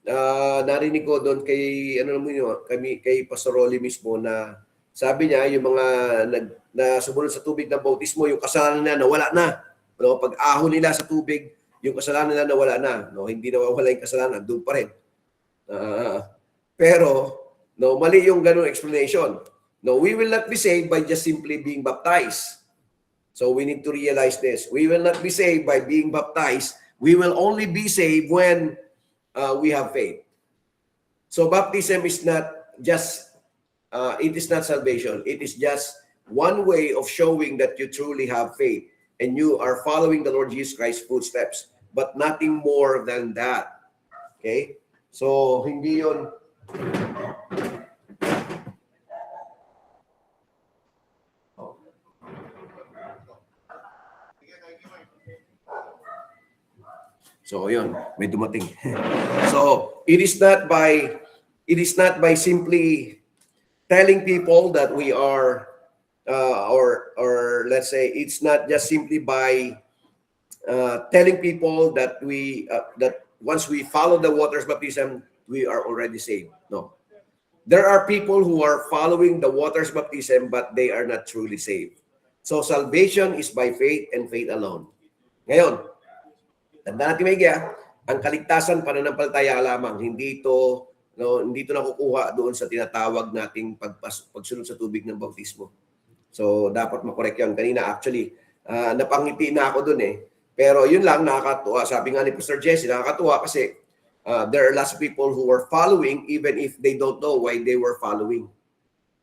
narinig ko doon kay kay Pastor Rolly mismo na sabi niya yung mga na sumunod sa tubig ng bautismo, yung kasalanan nila nawala na. No, pag ahon nila sa tubig, yung kasalanan nila nawala na. No, hindi nawawala yung kasalanan, doon pa rin. Pero no, mali yung ganung explanation. No, we will not be saved by just simply being baptized. So we need to realize this. We will not be saved by being baptized. We will only be saved when we have faith. So baptism is not just, it is not salvation. It is just one way of showing that you truly have faith and you are following the Lord Jesus Christ's footsteps, but nothing more than that. Okay? So hindi yun. So yun, may dumating. So it is not by simply telling people that we are or let's say it's not just simply by telling people that that once we follow the waters baptism we are already saved. No. There are people who are following the waters baptism but they are not truly saved. So salvation is by faith and faith alone. Ngayon, tanda natin may ang kaligtasan pananampalataya lamang, hindi ito nakukuha doon sa tinatawag nating pagsunod sa tubig ng bautismo. So dapat makorek yan. Kanina actually napangiti na ako doon eh. Pero yun lang, nakakatuwa. Sabi nga ni Pastor Jesse, nakakatuwa kasi there are lots of people who are following even if they don't know why they were following.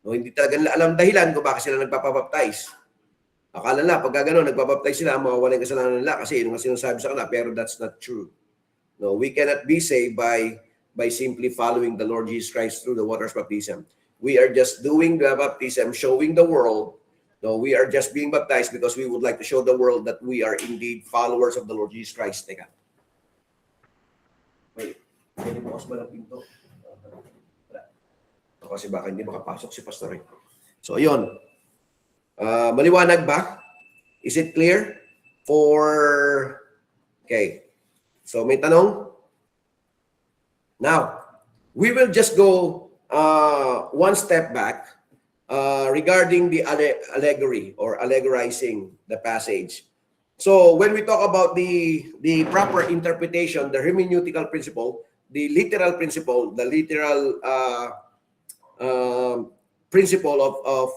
No, hindi talaga nila alam dahilan kung bakit sila nagpapabaptize. Akala nila, pag gano'n, nagbabaptize sila, mawawala yung kasalanan nila kasi yun ang sinasabi sa kanila, pero that's not true. No, we cannot be saved by simply following the Lord Jesus Christ through the waters baptism. We are just doing the baptism, showing the world. No, we are just being baptized because we would like to show the world that we are indeed followers of the Lord Jesus Christ. Teka. Wait, hindi bukas ba ng pinto? Kasi baka hindi makapasok si Pastor. So, yun. Maliwanag ba? Is it clear? Okay. So, may tanong? Now, we will just go one step back regarding the allegory or allegorizing the passage. So, when we talk about the proper interpretation, the hermeneutical principle, the literal principle, the literal principle of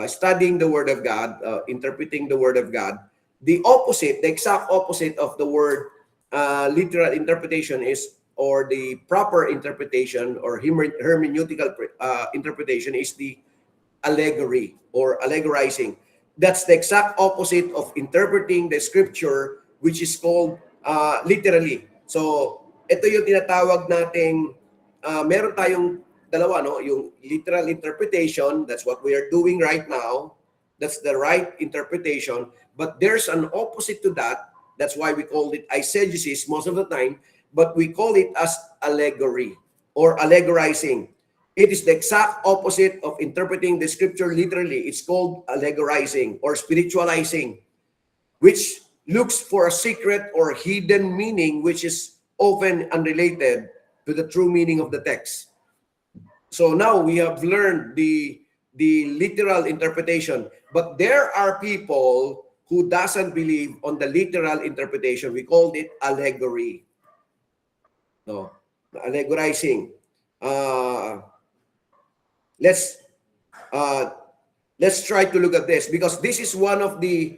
studying the Word of God, interpreting the Word of God, the opposite, the exact opposite of the word literal interpretation is, or the proper interpretation or hermeneutical interpretation is the allegory or allegorizing. That's the exact opposite of interpreting the scripture, which is called literally. So, ito yung tinatawag nating, meron tayong dalawa, no? Yung literal interpretation, that's what we are doing right now. That's the right interpretation. But there's an opposite to that. That's why we call it eisegesis most of the time. But we call it as allegory or allegorizing. It is the exact opposite of interpreting the scripture literally. It's called allegorizing or spiritualizing, which looks for a secret or hidden meaning, which is often unrelated to the true meaning of the text. So now we have learned the literal interpretation, but there are people who doesn't believe on the literal interpretation. We called it allegory. No, allegorizing. Let's try to look at this because this is one of the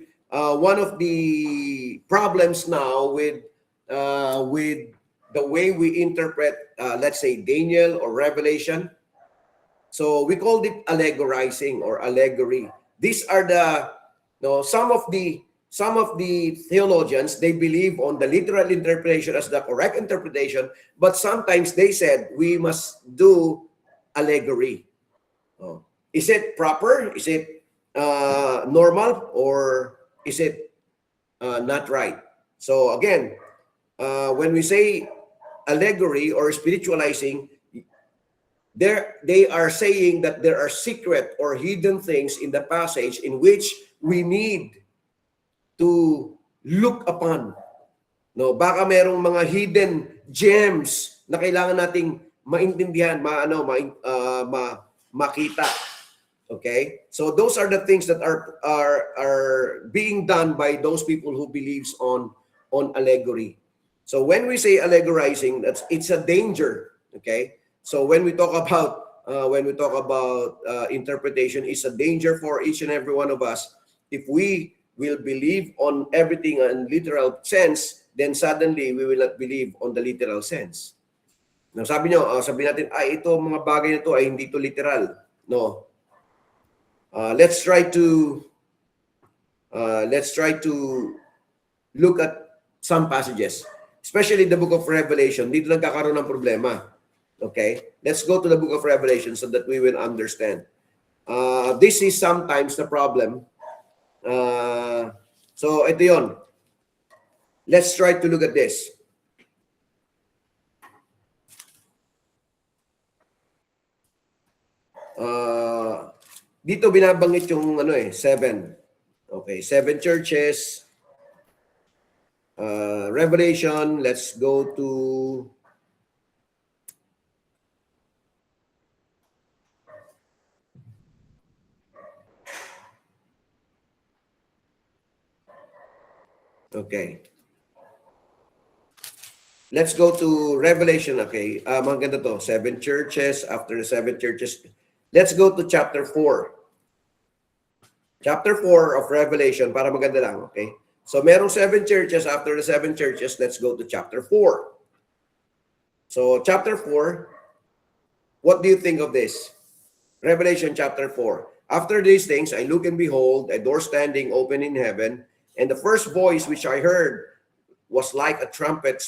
problems now with the way we interpret, let's say Daniel or Revelation. So we called it allegorizing or allegory. These are some of the theologians, they believe on the literal interpretation as the correct interpretation, but sometimes they said we must do allegory. Is it proper? Is it normal? Or is it not right? So again, when we say allegory or spiritualizing, they are saying that there are secret or hidden things in the passage in which we need to look upon. No, baka merong mga hidden gems na kailangan nating maintindihan, makita. Okay? So those are the things that are being done by those people who believes on allegory. So when we say allegorizing, it's a danger. Okay? So when we talk about when we talk about interpretation, is a danger for each and every one of us. If we will believe on everything in literal sense, then suddenly we will not believe on the literal sense. Now, sabi natin, ito mga bagay na to ay hindi to literal. No. Let's try to look at some passages, especially the book of Revelation. Dito nagkakaroon ng problema. Okay? Let's go to the book of Revelation so that we will understand. This is sometimes the problem. So, ito yun. Let's try to look at this. Dito binabanggit yung 7. Okay, 7 churches. Revelation, let's go to Okay. Let's go to Revelation, okay. Maganda to, 7 churches. After the 7 churches, let's go to chapter 4. Chapter 4 of Revelation, para maganda lang, okay? So, merong 7 churches. After the 7 churches, let's go to chapter 4. So, chapter 4, what do you think of this? Revelation chapter 4. After these things, I look and behold, a door standing open in heaven, and the first voice which I heard was like a trumpet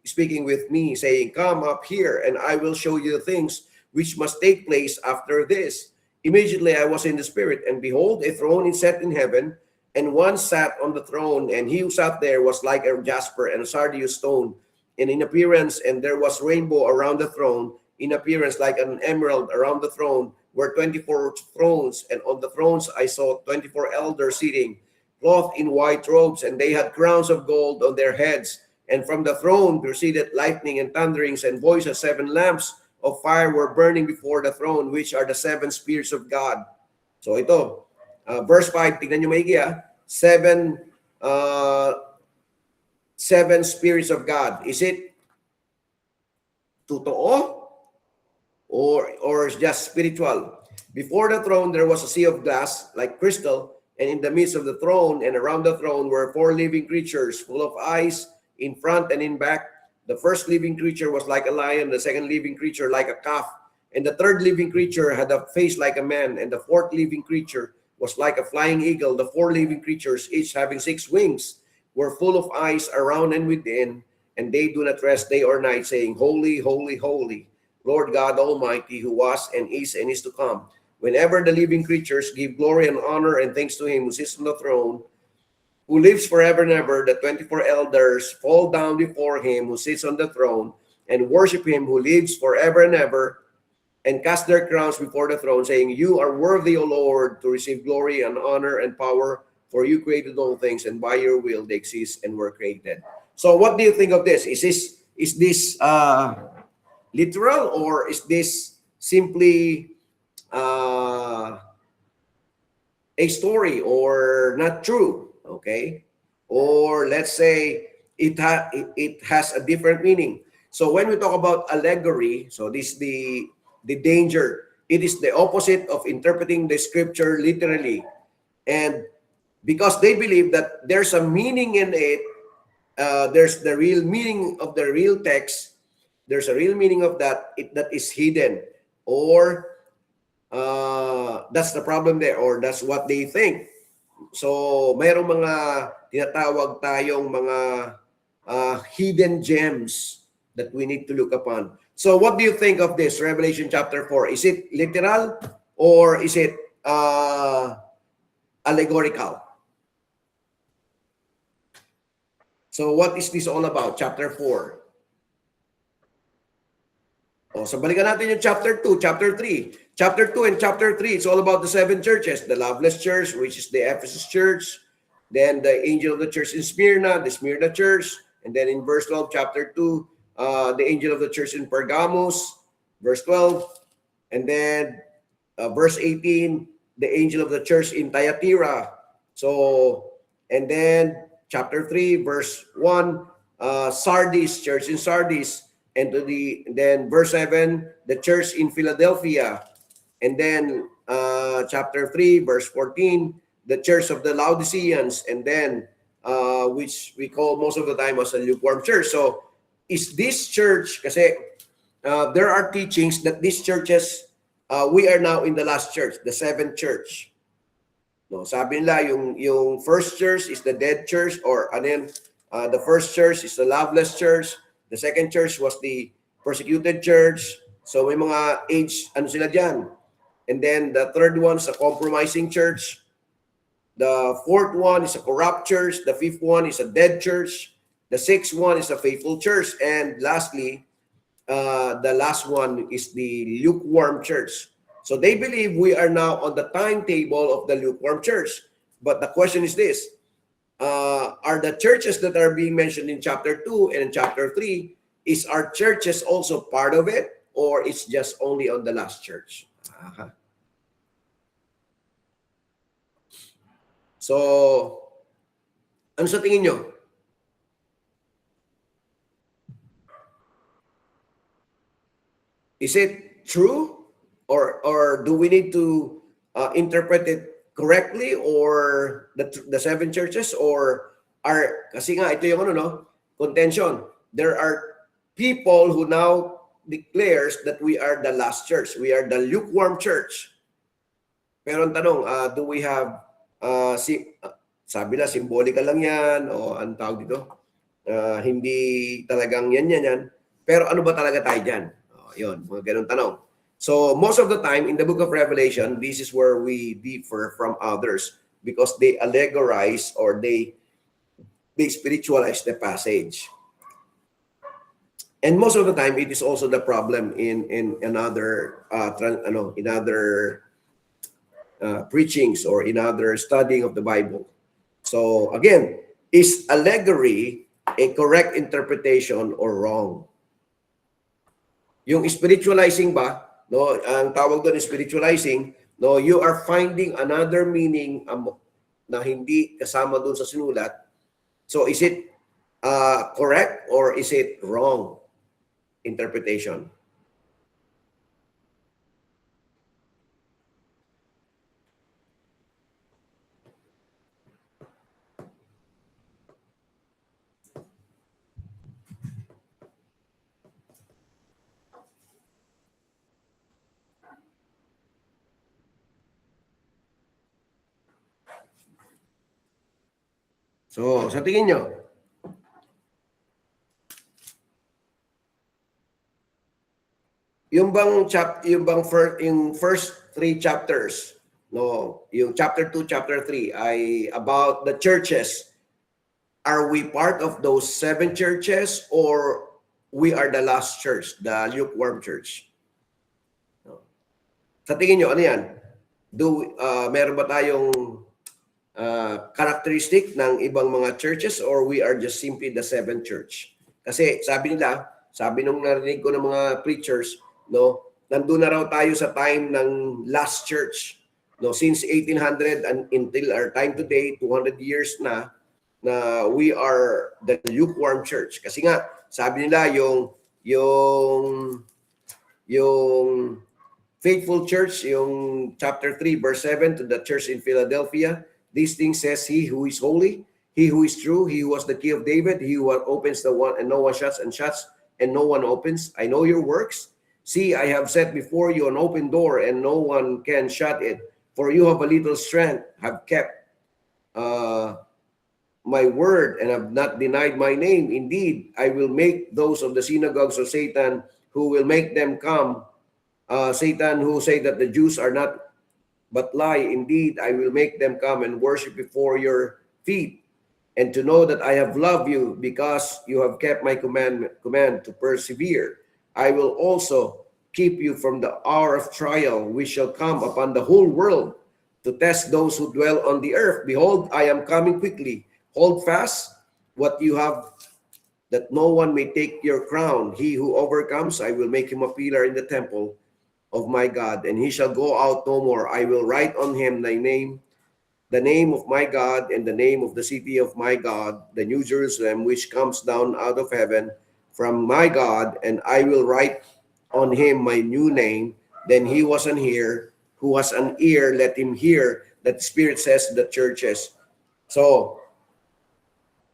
speaking with me, saying, "Come up here, and I will show you the things which must take place after this." Immediately I was in the Spirit, and behold, a throne is set in heaven, and one sat on the throne, and he who sat there was like a jasper and a sardius stone, and in appearance, and there was rainbow around the throne, in appearance like an emerald around the throne, were 24 thrones, and on the thrones I saw 24 elders sitting, clothed in white robes, and they had crowns of gold on their heads. And from the throne proceeded lightning and thunderings, and voices. 7 lamps of fire were burning before the throne, which are the 7 spirits of God. So ito, verse 5, tignan nyo maigi, 7 spirits of God. Is it totoo or just spiritual? Before the throne there was a sea of glass like crystal, and in the midst of the throne and around the throne were 4 living creatures full of eyes in front and in back. The first living creature was like a lion, the second living creature like a calf, and the third living creature had a face like a man, and the fourth living creature was like a flying eagle. The 4 living creatures, each having 6 wings, were full of eyes around and within, and they do not rest day or night, saying, "Holy, holy, holy, Lord God Almighty, who was and is to come." Whenever the living creatures give glory and honor and thanks to him who sits on the throne, who lives forever and ever, the 24 elders fall down before him who sits on the throne and worship him who lives forever and ever, and cast their crowns before the throne, saying, "You are worthy, O Lord, to receive glory and honor and power, for you created all things, and by your will they exist and were created." So what do you think of this? Is this literal, or is this simply a story or not true? Okay, or let's say it has a different meaning. So when we talk about allegory, so this the danger. It is the opposite of interpreting the scripture literally, and because they believe that there's a meaning in it, there's the real meaning of the real text. There's a real meaning of that is hidden, or that's the problem there, or that's what they think. So, mayroong mga tinatawag tayong mga hidden gems that we need to look upon. So, what do you think of this, Revelation chapter 4? Is it literal or is it allegorical? So, what is this all about, chapter 4? So balikan natin yung chapter 2, chapter 3. Chapter 2 and chapter 3, it's all about the 7 churches. The Loveless Church, which is the Ephesus Church. Then the angel of the church in Smyrna, the Smyrna Church. And then in verse 12, chapter 2, the angel of the church in Pergamos, verse 12. And then verse 18, the angel of the church in Thyatira. So, and then chapter 3, verse 1, Sardis, church in Sardis. and then verse 7, the church in Philadelphia. And then chapter 3, verse 14, the church of the Laodiceans, and then which we call most of the time as a lukewarm church. So is this church, kasi there are teachings that these churches, we are now in the last church, the seventh church. No, sabi nila yung first church is the dead church, or ano yan, the first church is the loveless church, the second church was the persecuted church. So may mga age, ano sila dyan. And then the third one is a compromising church. The fourth one is a corrupt church. The fifth one is a dead church. The sixth one is a faithful church. And lastly, the last one is the lukewarm church. So they believe we are now on the timetable of the lukewarm church. But the question is this, are the churches that are being mentioned in chapter 2 and in chapter 3, is our churches also part of it, or it's just only on the last church? So, ano sa tingin nyo? Is it true? Or do we need to interpret it correctly, or the seven churches, or kasi nga ito yung contention. There are people who now declares that we are the last church. We are the lukewarm church. Pero ang tanong, do we have sabi na symbolical lang yan, o ang tawag dito, hindi talagang yan. Pero ano ba talaga tayo dyan? Yun, mga ganun tanong. So most of the time in the book of Revelation, this is where we differ from others, because they allegorize or they spiritualize the passage. And most of the time, it is also the problem in other preachings or in other studying of the Bible. So again, is allegory a correct interpretation or wrong? Yung spiritualizing ba? No, ang tawag doon is spiritualizing. No, you are finding another meaning na hindi kasama doon sa sinulat. So is it correct or is it wrong interpretation? So, sa tingin nyo, yung first three chapters, no, yung chapter 2, chapter 3 ay about the churches. Are we part of those seven churches, or we are the last church, the lukewarm church? No. Sa tingin nyo, ano yan? Meron ba tayong characteristic ng ibang mga churches, or we are just simply the seventh church? Kasi sabi nung narinig ko ng mga preachers, no, nandun na raw tayo sa time ng last church. No, since 1800 and until our time today, 200 years na we are the lukewarm church. Kasi nga, sabi nila yung faithful church, yung chapter 3, verse 7, to the church in Philadelphia, these things says he who is holy, he who is true, he who was the key of David, he who opens the one and no one shuts, and shuts and no one opens. I know your works. See, I have set before you an open door, and no one can shut it. For you have a little strength, have kept my word, and have not denied my name. Indeed, I will make those of the synagogues of Satan who will make them come. Satan who say that the Jews are not but lie. Indeed, I will make them come and worship before your feet, and to know that I have loved you, because you have kept my command to persevere. I will also keep you from the hour of trial, which shall come upon the whole world to test those who dwell on the earth. Behold, I am coming quickly. Hold fast what you have, that no one may take your crown. He who overcomes, I will make him a pillar in the temple of my God, and he shall go out no more. I will write on him thy name, the name of my God, and the name of the city of my God, the New Jerusalem, which comes down out of heaven from my God, and I will write on him my new name. Then he was an ear, who has an ear, let him hear that the Spirit says to the churches. So,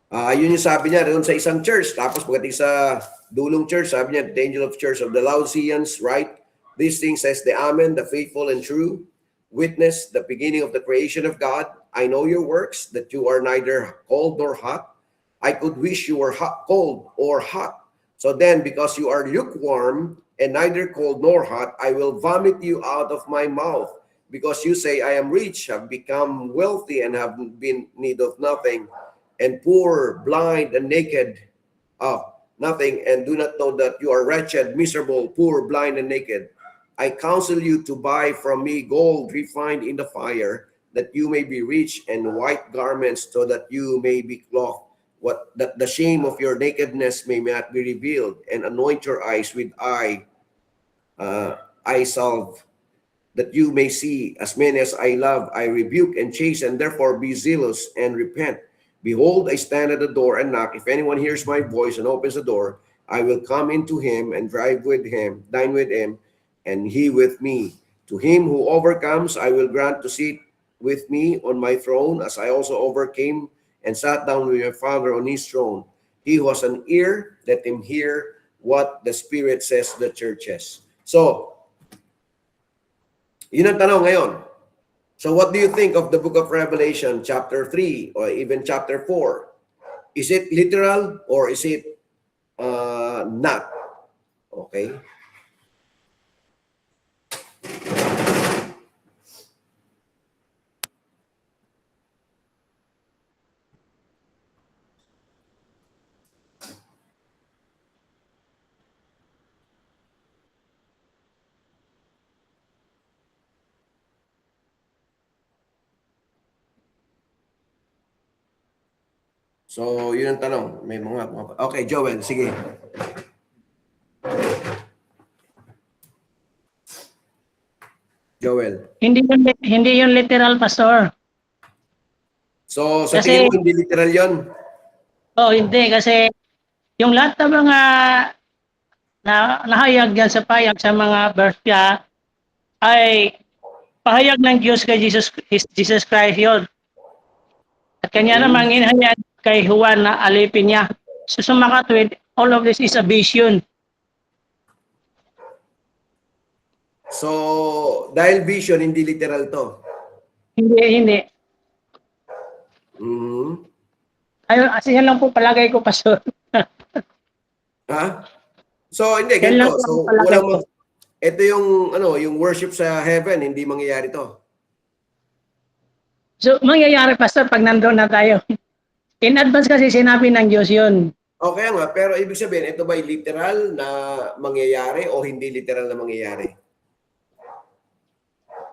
yun yung sabi niya doon sa isang church. Tapos pagdating sa dulong church, sabi niya, the angel of church of the Laodiceans, write, these things says the Amen, the faithful and true witness, the beginning of the creation of God. I know your works, that you are neither cold nor hot. I could wish you were hot, cold or hot. So then, because you are lukewarm and neither cold nor hot, I will vomit you out of my mouth. Because you say, I am rich, have become wealthy, and have been need of nothing, and poor, blind, and naked of nothing, and do not know that you are wretched, miserable, poor, blind, and naked. I counsel you to buy from me gold refined in the fire, that you may be rich, and white garments, so that you may be clothed, that the shame of your nakedness may not be revealed, and anoint your eyes with eye salve, that you may see. As many as I love, I rebuke and chasten, therefore be zealous and repent. Behold, I stand at the door and knock. If anyone hears my voice and opens the door, I will come into him and dine with him, and he with me. To him who overcomes, I will grant to sit with me on my throne, as I also overcame and sat down with my Father on his throne. He who has an ear, let him hear what the Spirit says to the churches. So, yun ang tanong ngayon. So what do you think of the book of Revelation, chapter 3, or even chapter 4? Is it literal or is it not? Okay. So, yun ang tanong. May mga... Okay, Joel, sige. Joel. Hindi yun literal, Pastor. So, sa Kasi- tingin mo, hindi literal yun? Hindi kasi yung lahat ng mga nahayag diyan sa payag sa mga verse niya ay pahayag ng Diyos kay Jesus Christ yun. At kanya namang inahayag kay Juan na alipin niya. So sumakatwid, all of this is a vision. So, dahil vision, hindi literal to. Hindi. Mhm. Ayun, yan lang po palagay ko, Pastor. Ha? So, hindi, Yan lang ganito. po So, ang palagay ko. ito yung, yung worship sa heaven, hindi mangyayari to. So mangyayari, Pastor, pag nandoon na tayo. In advance kasi sinabi ng Diyos yun. Okay nga, pero ibig sabihin, ito ba literal na mangyayari o hindi literal na mangyayari?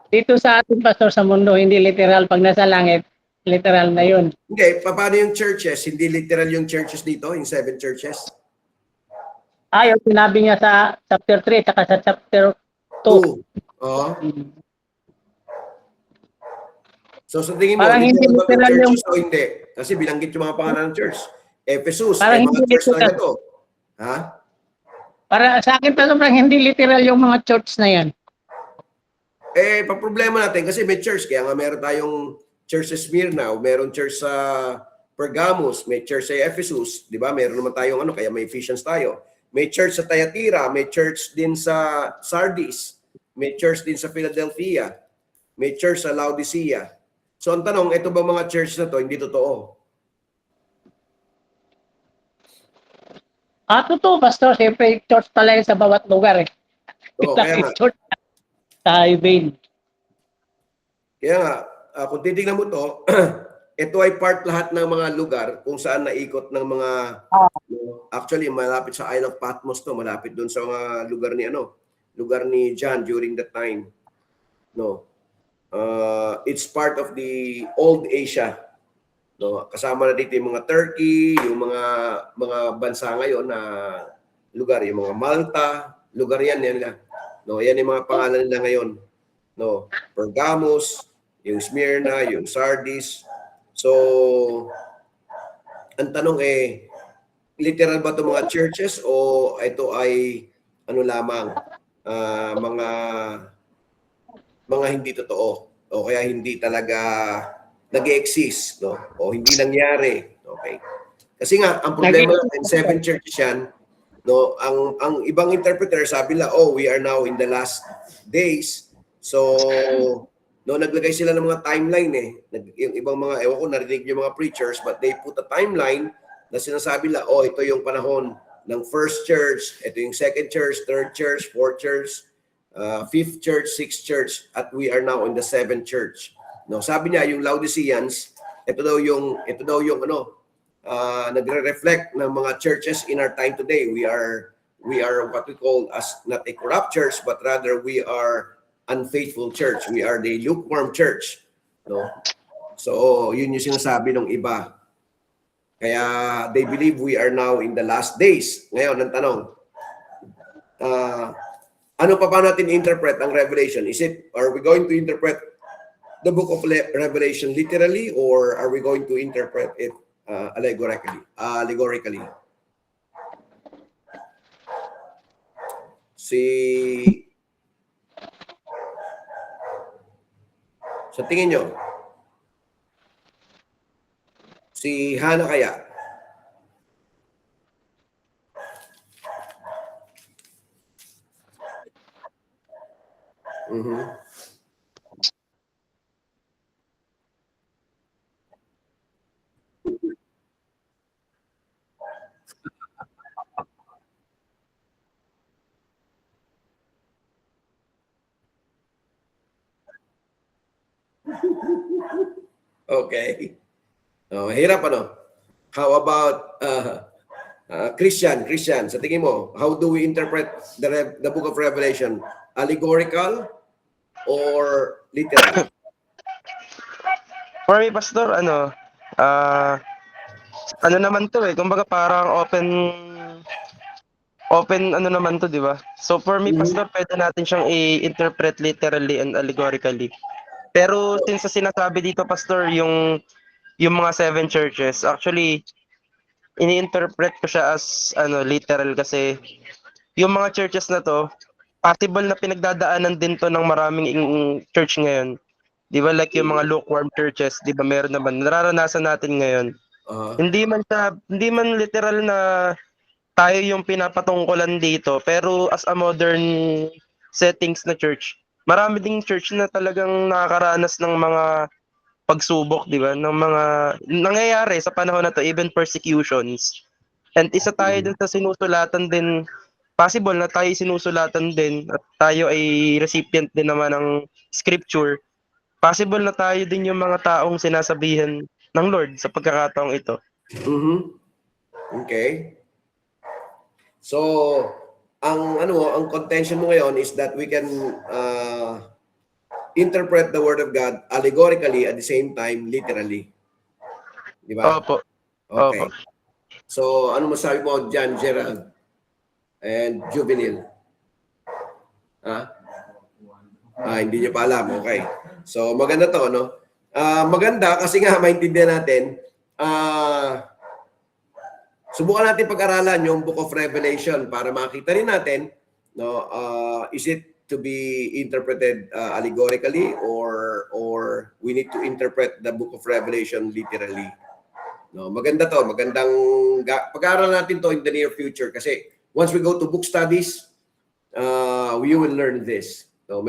Dito sa ating Pastor sa mundo, hindi literal. Pag nasa langit, literal na yun. Hindi, paano yung churches? Hindi literal yung churches dito, yung 7 churches? Yung sinabi niya sa chapter 3 at sa chapter 2. 2. Oo. So sa tingin mo, Parang hindi literal ba yung literal churches o hindi? Kasi binanggit yung mga pangalan ng church. Ephesus, Parang mga hindi church talaga literal. to. Ha? Para sa akin, Pastor, parang hindi literal yung mga church na yan. Pa-problema natin kasi may church. Kaya nga meron tayong church sa Smyrna, meron church sa Pergamos, may church sa Ephesus, di ba? Meron naman tayong kaya may Ephesians tayo. May church sa Thyatira, may church din sa Sardis, may church din sa Philadelphia, may church sa Laodicea. So ang tanong, ito ba mga church na to hindi totoo? Totoo, Pastor. Siyempre, church talaga sa bawat lugar eh. Oo, kaya nga. Church sa highway. Kaya nga, kung titignan mo to, ito ay part lahat ng mga lugar kung saan naikot ng mga actually malapit sa Isle of Patmos to, malapit doon sa mga lugar ni John during that time. It's part of the old Asia. Kasama na dito yung mga Turkey, yung mga bansa ngayon na lugar, yung mga Malta, lugar yan nila. Yan yung mga pangalan nila ngayon. Pergamos, yung Smyrna, yung Sardis. So, ang tanong literal ba 'tong mga churches o ito ay ano lamang, mga hindi totoo o kaya hindi talaga nag-e-exist, no? O hindi nangyari. Okay. Kasi nga, ang problema natin, 7 churches yan, no? Ang ibang interpreter sabi nila, oh, we are now in the last days. So, no, naglagay sila ng mga timeline eh. Yung ibang mga, ewan ko, narinig yung mga preachers, but they put a timeline na sinasabi nila, oh, ito yung panahon ng first church, ito yung second church, third church, fourth church, fifth church, sixth church, at we are now in the seventh church. No, sabi niya yung Laodiceans, ito daw yung nagre-reflect ng mga churches in our time today. We are what we call as not a corrupt church, but rather we are unfaithful church. We are the lukewarm church. No? So, yun yung sinasabi ng iba. Kaya they believe we are now in the last days. Ngayon, ang tanong, ano pa natin interpret ang Revelation? Are we going to interpret the book of Revelation literally, or are we going to interpret it allegorically? Sa tingin nyo, si Hana kaya? Okay. Hirap ano? How about Christian, sa tingin mo, how do we interpret the book of Revelation? Allegorical or literal? For me, Pastor, ano naman to kumbaga parang open ano naman to, di ba? So for me, Pastor, pwede natin siyang i-interpret literally and allegorically. Pero since sa sinasabi dito, Pastor, yung mga 7 churches, actually, ini-interpret ko siya as literal kasi yung mga churches na to, possible na pinagdadaanan din to ng maraming church ngayon. Di ba, like yung mga lukewarm churches, di ba, meron naman, nararanasan natin ngayon. Hindi man literal na tayo yung pinapatungkulan dito, pero as a modern settings na church, marami ding church na talagang nakakaranas ng mga pagsubok, di ba? Ng mga nangyayari sa panahon na to, even persecutions. And isa tayo din sa sinusulatan din, possible na tayo sinusulatan din at tayo ay recipient din naman ng scripture. Possible na tayo din yung mga taong sinasabihan ng Lord sa pagkakataong ito. Okay. So, ang contention mo ngayon is that we can interpret the word of God allegorically at the same time literally. Di ba? Opo. Okay. Opo. So, ano masabi mo dyan, Gerald and Juvenile? Hindi niyo pa alam. Okay. So, maganda to, no? Maganda kasi nga maintindihan natin, subukan natin pag-aralan yung Book of Revelation para makita rin natin, no, is it to be interpreted allegorically or we need to interpret the Book of Revelation literally. No, maganda to, magandang pag-aaralan natin to in the near future kasi once we go to book studies, we will learn this. No,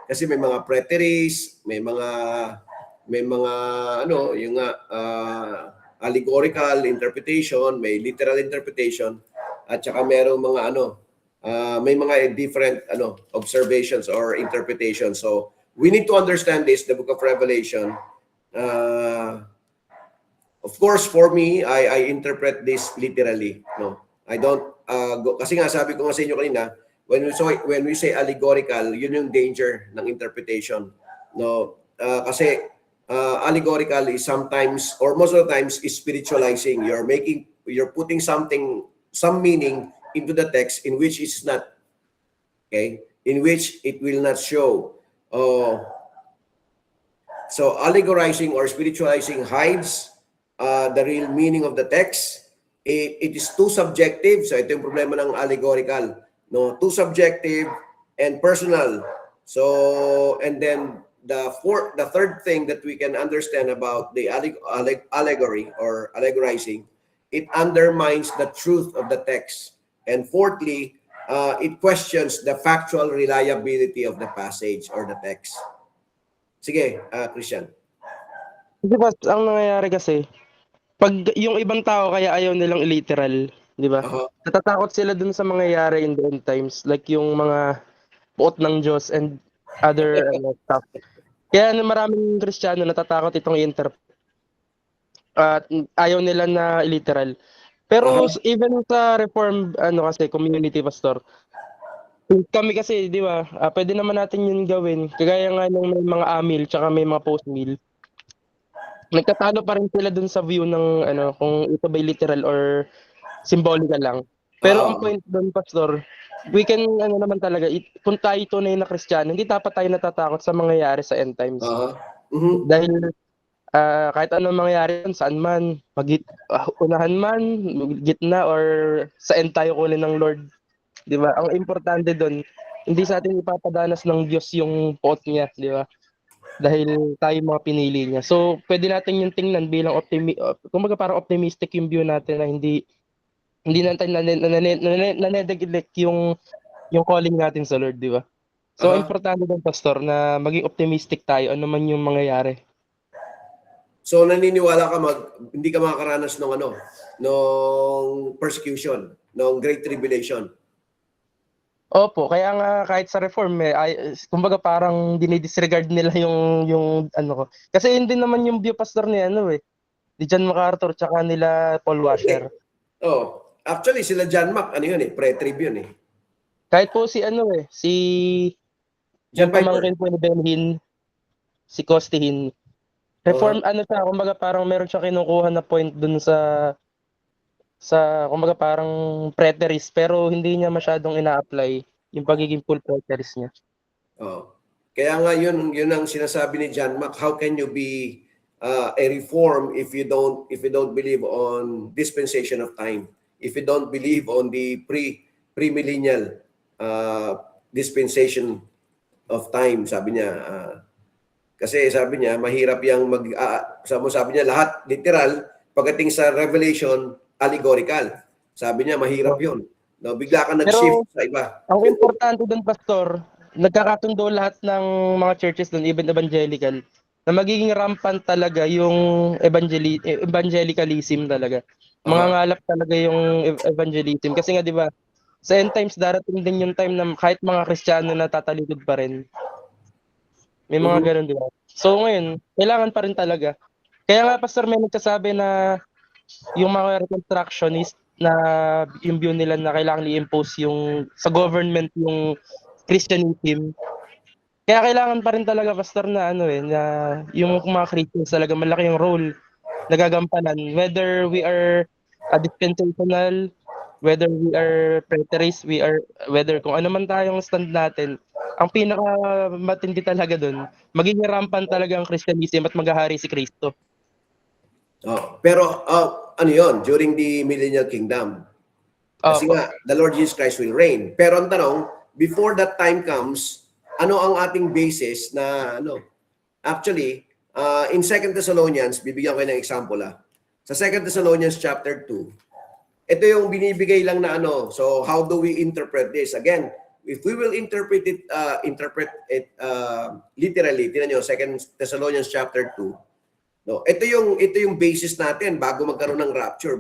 kasi may mga preteries, may mga yung allegorical interpretation, may literal interpretation, at saka merong mga may mga different observations or interpretations. So we need to understand this, the Book of Revelation. Of course, for me, I interpret this literally. No, I don't kasi nga sabi ko nga sa inyo kanina, when we say allegorical, yun yung danger ng interpretation. No, kasi allegorical is sometimes or most of the times is spiritualizing. You're putting some meaning into the text in which it's not. Okay? In which it will not show. So allegorizing or spiritualizing hides the real meaning of the text it is too subjective. So ito yung problema ng allegorical. No, too subjective and personal. So, and then the third thing that we can understand about the allegory or allegorizing, it undermines the truth of the text. And fourthly, it questions the factual reliability of the passage or the text. Sige, Christian. Di ba, ang nangyayari kasi, pag yung ibang tao kaya ayaw nilang literal, di ba? Aha. Natatakot sila dun sa mangyayari in the end times, like yung mga buot ng Diyos and other stuff. Kaya maraming Kristiyano natatakot itong i-interpret. At ayaw nila na literal. Pero even sa Reformed kasi community pastor, kami kasi, di ba, pwede naman natin yun gawin. Kagaya nga ng may mga amil tsaka may mga post-meal. Nagtatalo pa rin sila dun sa view ng kung ito ba literal or symbolical lang. Pero ang point dun, pastor, we can naman talaga, kung tayo tunay na Kristiyano, hindi dapat tayo natatakot sa mangyayari sa end times. Dahil kahit anong mangyayari saan man, unahan man, gitna, or sa end tayo kunin ng Lord. Di ba? Ang importante doon, hindi sa atin ipapadanas ng Diyos yung pot niya, di ba? Dahil tayo mga pinili niya. So, pwede natin yung tingnan bilang kumbaga parang optimistic yung view natin na hindi natin na-neglect yung calling natin sa Lord, di ba? So, importante doon, pastor, na maging optimistic tayo ano man yung mangyayari. So naniniwala ka hindi ka makakaranas ng nung persecution, ng Great Tribulation. Opo, kaya nga kahit sa reform kumbaga parang dinidisregard nila yung ko. Kasi hindi naman yung view pastor ni ni John MacArthur tsaka nila Paul Washer. Actually sila John Mac pre-trib yun eh. Kahit po si si John pamangkin po ni Benhin, si Costihin. Reform siya, kumbaga parang meron siya kinukuha na point dun sa kumbaga parang preterist pero hindi niya masyadong ina-apply yung pagiging full preterist niya. Kaya nga yun ang sinasabi ni John Mac, how can you be a reform if you don't believe on dispensation of time, if you don't believe on the premillennial dispensation of time, sabi niya. Kasi sabi niya, mahirap yung sabi niya, lahat literal, pagdating sa Revelation, allegorical. Sabi niya, mahirap yun. No, bigla ka nag-shift sa iba. Ang importante doon, pastor, nagkakatundo lahat ng mga churches doon, even evangelical, na magiging rampant talaga yung evangelicalism talaga. Mangangalap talaga yung evangelism. Kasi nga, di ba, sa end times, darating din yung time na kahit mga Kristiyano na tatalikod pa rin. May mga ganun, di ba? So ngayon, kailangan pa rin talaga. Kaya nga, pastor, may nagsasabi na yung mga reconstructionist na yung view nila na kailangan i-impose yung sa government yung Christianism. Kaya kailangan pa rin talaga, pastor, na na yung mga Christians talaga malaki yung role na gagampanan, whether we are dispensational, whether we are preterist, whether kung ano man tayong stand natin. Ang pinaka matindi talaga doon, magiging rampant talaga ang Christianism at maghahari si Kristo. Pero yun, during the Millennial Kingdom. Kasi nga, the Lord Jesus Christ will reign. Pero ang tanong, before that time comes, ano ang ating basis na Actually, in 2 Thessalonians, bibigyan ko ng example Sa 2 Thessalonians chapter 2, ito yung binibigay lang na So, how do we interpret this? Again, if we will interpret it literally, tingnan nyo, 2 Thessalonians chapter 2. No, ito yung basis natin bago magkaroon ng rapture.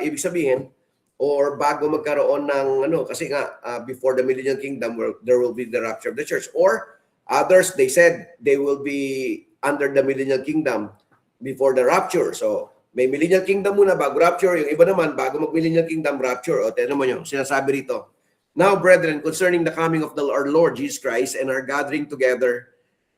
Ibig sabihin, or bago magkaroon ng kasi nga before the Millennial Kingdom there will be the rapture of the church, or others they said they will be under the Millennial Kingdom before the rapture. So may Millennial Kingdom muna bago rapture, yung iba naman bago mag-Millennial Kingdom rapture. O tingnan mo nyo, sinasabi rito, now brethren, concerning the coming of our Lord Jesus Christ and our gathering together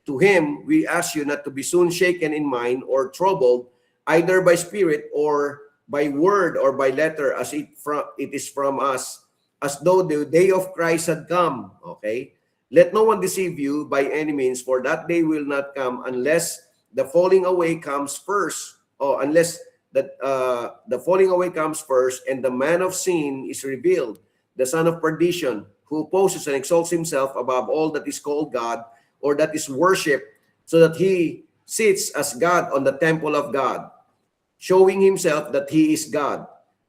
to him, we ask you not to be soon shaken in mind or troubled either by spirit or by word or by letter as it is from us, as though the day of Christ had come. Okay? Let no one deceive you by any means, for that day will not come unless the falling away comes first, or unless that the falling away comes first, and the man of sin is revealed, the son of perdition, who opposes and exalts himself above all that is called God or that is worshipped, so that he sits as God on the temple of God, showing himself that he is God.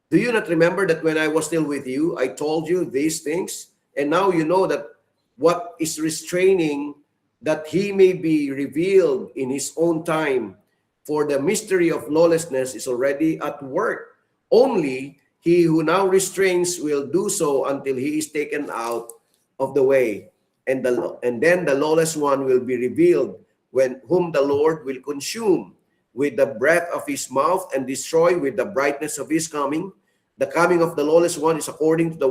Do you not remember that when I was still with you, I told you these things? And now you know that what is restraining, that he may be revealed in his own time. For the mystery of lawlessness is already at work. Only he who now restrains will do so until he is taken out of the way. And then the lawless one will be revealed, whom the Lord will consume with the breath of his mouth and destroy with the brightness of his coming. The coming of the lawless one is according to the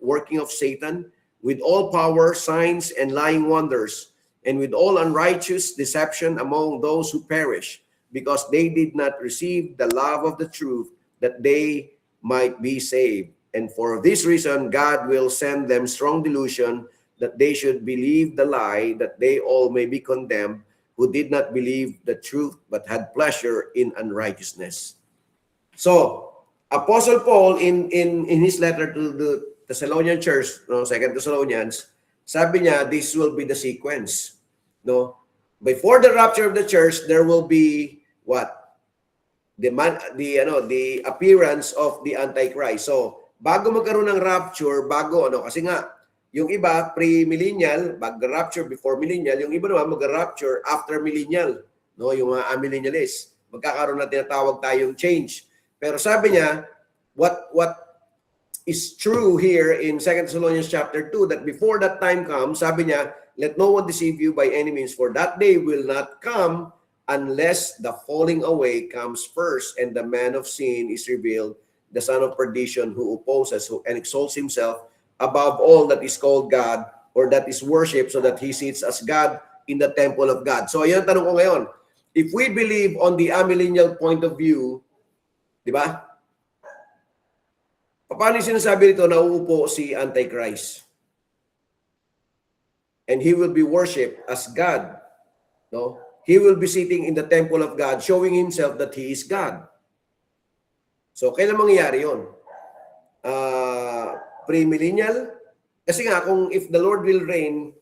working of Satan, with all power, signs, and lying wonders, and with all unrighteous deception among those who perish, because they did not receive the love of the truth, that they might be saved. And for this reason, God will send them strong delusion, that they should believe the lie, that they all may be condemned, who did not believe the truth, but had pleasure in unrighteousness. So, Apostle Paul, in his letter to the Thessalonian church, 2 Thessalonians, sabi niya, this will be the sequence. No? Before the rapture of the church, there will be what? The appearance of the Antichrist. So, bago magkaroon ng rapture, kasi nga, yung iba, pre-millennial, mag-rapture before millennial, yung iba naman mag-rapture after millennial. No? Yung mga amillennialists. Magkakaroon na tinatawag tayong change. Pero sabi niya, what is true here in 2 Thessalonians chapter 2, that before that time comes, sabi niya, let no one deceive you by any means, for that day will not come unless the falling away comes first, and the man of sin is revealed, the son of perdition, who opposes and exalts himself above all that is called God or that is worshipped, so that he sits as God in the temple of God. So ayan tanong ko ngayon, if we believe on the amillennial point of view, di ba? Paano sinasabi nito na uupo si Antichrist? And he will be worshipped as God. No? He will be sitting in the temple of God, showing himself that he is God. So, kailan mangyayari yun? Pre-millennial? Kasi nga, kung if the Lord will reign,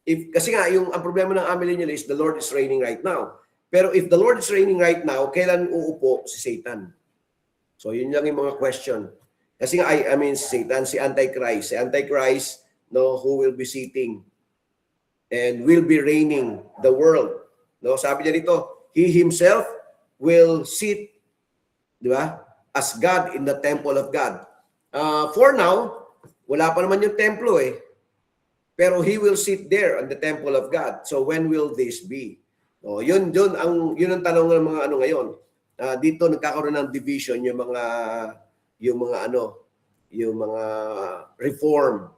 kasi nga, ang problema ng amillennial is the Lord is reigning right now. Pero if the Lord is reigning right now, kailan uupo si Satan? So, yun lang yung mga question. Kasi nga, I mean, Satan, si Antichrist. Si Antichrist, no, who will be sitting and will be reigning the world. No, sabi niya dito, he himself will sit, di ba, as God in the temple of God. For now, wala pa naman yung templo eh. Pero he will sit there in the temple of God. So when will this be? No, yun ang tanong ng mga ano ngayon. Dito nagkakaroon ng division yung mga reform.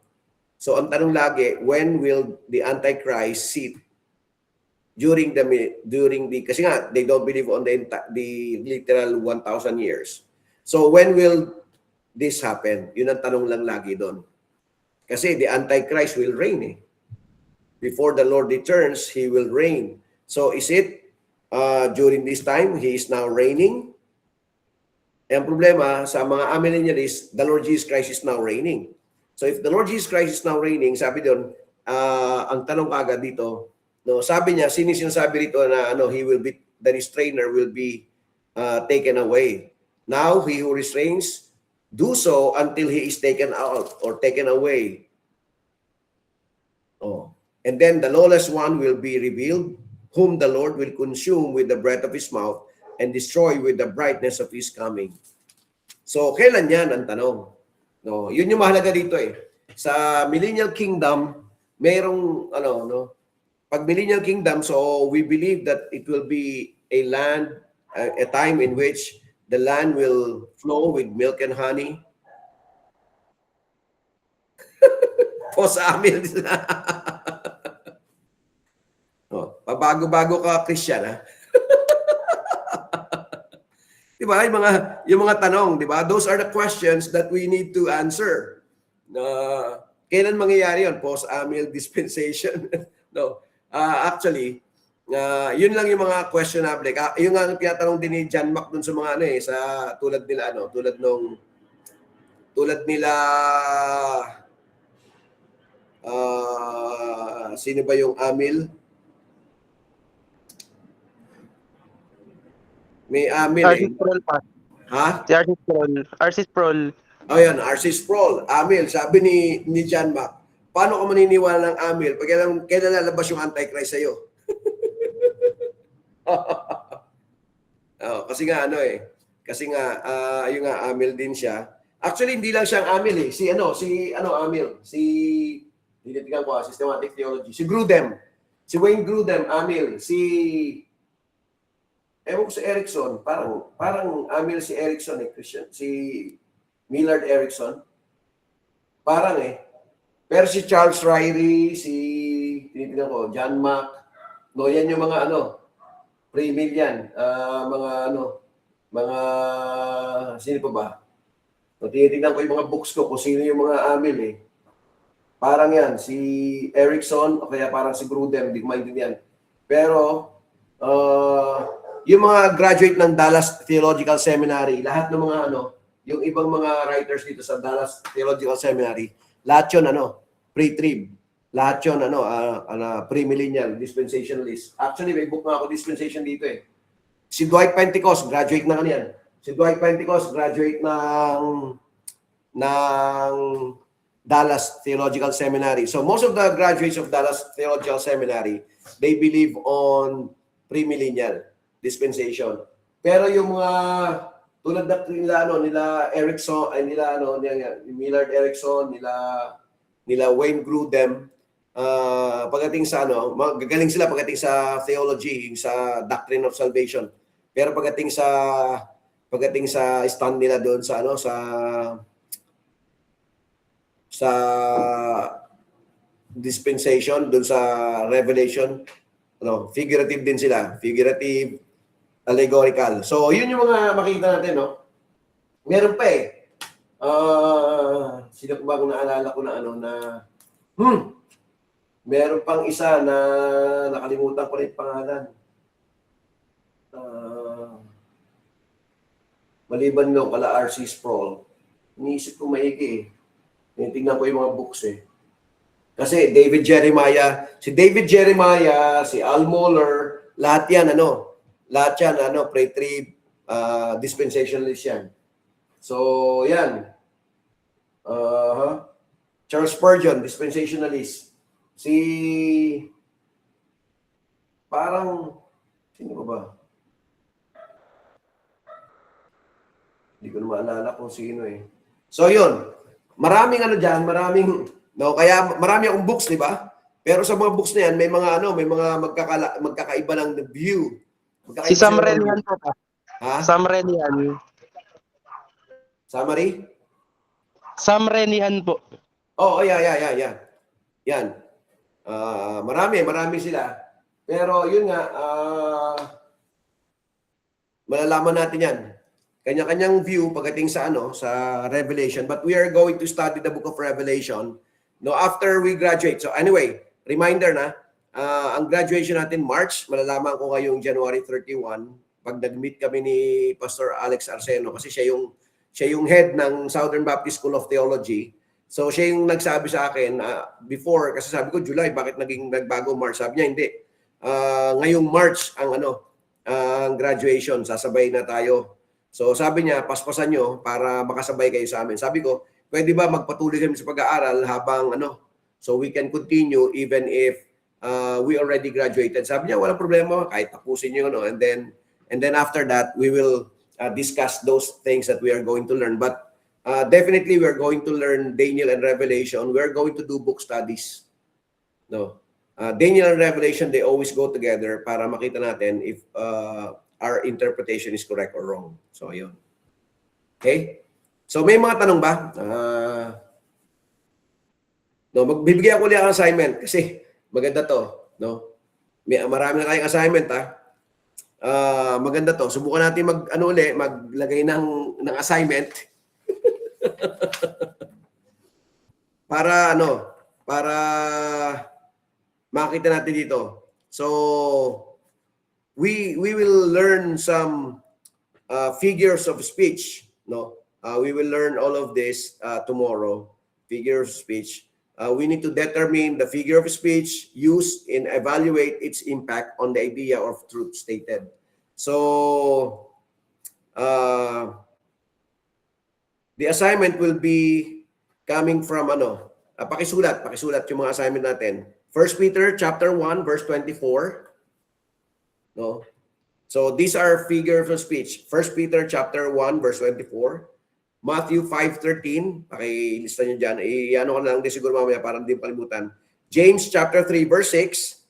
So ang tanong lagi, when will the Antichrist sit during the kasi nga they don't believe on the literal 1,000 years. So when will this happen? Yun ang tanong lang lagi doon. Kasi the Antichrist will reign eh. Before the Lord returns, he will reign. So is it during this time he is now reigning? Ang problema sa mga amillennialists, the Lord Jesus Christ is now reigning. So if the Lord Jesus Christ is now reigning, sabi doon, ang tanong agad dito, no, sabi niya, sinasabi rito na he will be, the restrainer will be taken away. Now he who restrains, do so until he is taken out or taken away. Oh. And then the lawless one will be revealed, whom the Lord will consume with the breath of his mouth and destroy with the brightness of his coming. So, kailan yan ang tanong? No, yun yung mahalaga dito eh. Sa millennial kingdom, mayroong pag millennial kingdom, so we believe that it will be a land, a time in which the land will flow with milk and honey. Po sa amin. Pabago-bago ka, Christian, ha? Diba? Yung mga tanong, diba? Those are the questions that we need to answer. Kailan mangyayari yun? Post-amil dispensation? No. Actually, Yun lang yung mga questionable. Yung nga tinatanong din ni John Mac dun sa mga ano eh, sa tulad nila ano, tulad nila sino ba yung Amil? May Amil eh. Arsis Prol pa. Ha? Si Arsis Prol. Arsis Prol. Oh, yan, RC Sproul, Amil, sabi ni John Mac, paano ka maniniwala ng Amil pag kailan lalabas yung Antichrist sa'yo? Kasi nga yung nga Amil din siya. Actually hindi lang siyang Amil eh. Si Amil, tinitingnan ko systematic theology. Si Grudem. Si Wayne Grudem, Amil, ewan ko si Erickson, parang Amil si Erickson eh, Christian. Si Millard Erickson. Parang eh. Pero si Charles Ryrie, tinitingnan ko, John Mac, no, yan yung mga pre-mill yan. Sino pa ba? So, tinitingnan ko yung mga books ko kung sino yung mga Amil eh. Parang yan, si Erickson, o kaya parang si Grudem, hindi ko maintindihan. Pero, yung mga graduate ng Dallas Theological Seminary, lahat ng mga yung ibang mga writers dito sa Dallas Theological Seminary, lahat yun pre-trib. Lahat yun pre-millennial, dispensationalist. Actually, may book nga ako dispensation dito eh. Si Dwight Pentecost, graduate na kanyan. Si Dwight Pentecost, graduate ng Dallas Theological Seminary. So most of the graduates of Dallas Theological Seminary, they believe on premillennial dispensation. Pero yung mga tulad nila Erickson, nila Millard Erickson, nila Wayne Grudem, pagdating sa gagaling sila pagdating sa theology, sa doctrine of salvation. Pero pagdating sa stand nila doon sa dispensation, doon sa revelation, figurative din sila, figurative, allegorical. So, yun yung mga makita natin, no? Meron pa eh. Sino ba kung naalala ko na meron pang isa na nakalimutan ko rin pangalan. Maliban no, kala RC Sproul. Iniisip ko maigi eh. Tingnan ko yung mga books eh. Kasi si David Jeremiah, si Al Mohler, lahat yan pre-trib, dispensationalist yan. So, yan. Charles Spurgeon, dispensationalist. Sino ba? Hindi ko na maalala kung sino eh. So, yun. Maraming kaya marami akong books, di ba? Pero sa mga books na yan, may mga magkakaiba ng view. Si Sam Renihan po pa. Ha? Sam Renihan. Summary? Sam Renihan po. Oh, yeah. Yan. Marami sila. Pero yun nga, malalaman natin yan. Kanya-kanyang view pagdating sa Revelation. But we are going to study the book of Revelation after we graduate. So anyway, reminder na, ang graduation natin March, malalaman ko ngayong January 31 pag nag-meet kami ni Pastor Alex Arseno kasi siya yung head ng Southern Baptist School of Theology. So siya yung nagsabi sa akin before, kasi sabi ko July, bakit nagbago March? Sabi niya hindi. Ngayong March ang graduation, sasabay na tayo. So sabi niya, paspasan nyo para makasabay kayo sa amin. Sabi ko, pwede ba magpatuloy kami sa pag-aaral habang so we can continue even if we already graduated. Sabi niya, walang problema, kahit tapusin nyo, and then after that, we will discuss those things that we are going to learn. But definitely, we are going to learn Daniel and Revelation. We are going to do book studies. Daniel and Revelation, they always go together para makita natin if our interpretation is correct or wrong. So, ayun. Okay? So, may mga tanong ba? Magbibigay ako ulit ang assignment kasi maganda to. Marami na kayong assignment, maganda to. Subukan natin maglagay ng assignment para makita natin dito. So, we will learn some figures of speech. No, we will learn all of this tomorrow. Figures of speech. We need to determine the figure of speech used and evaluate its impact on the idea of truth stated. So, the assignment will be coming from pakisulat yung mga assignment natin. 1 Peter chapter 1 verse 24. No? So these are figures of speech. 1 Peter chapter 1 verse 24. Matthew 5:13, pakilista nyo dyan. Ano ko na lang din siguro mamaya para hindi palimutan. James chapter 3 verse 6.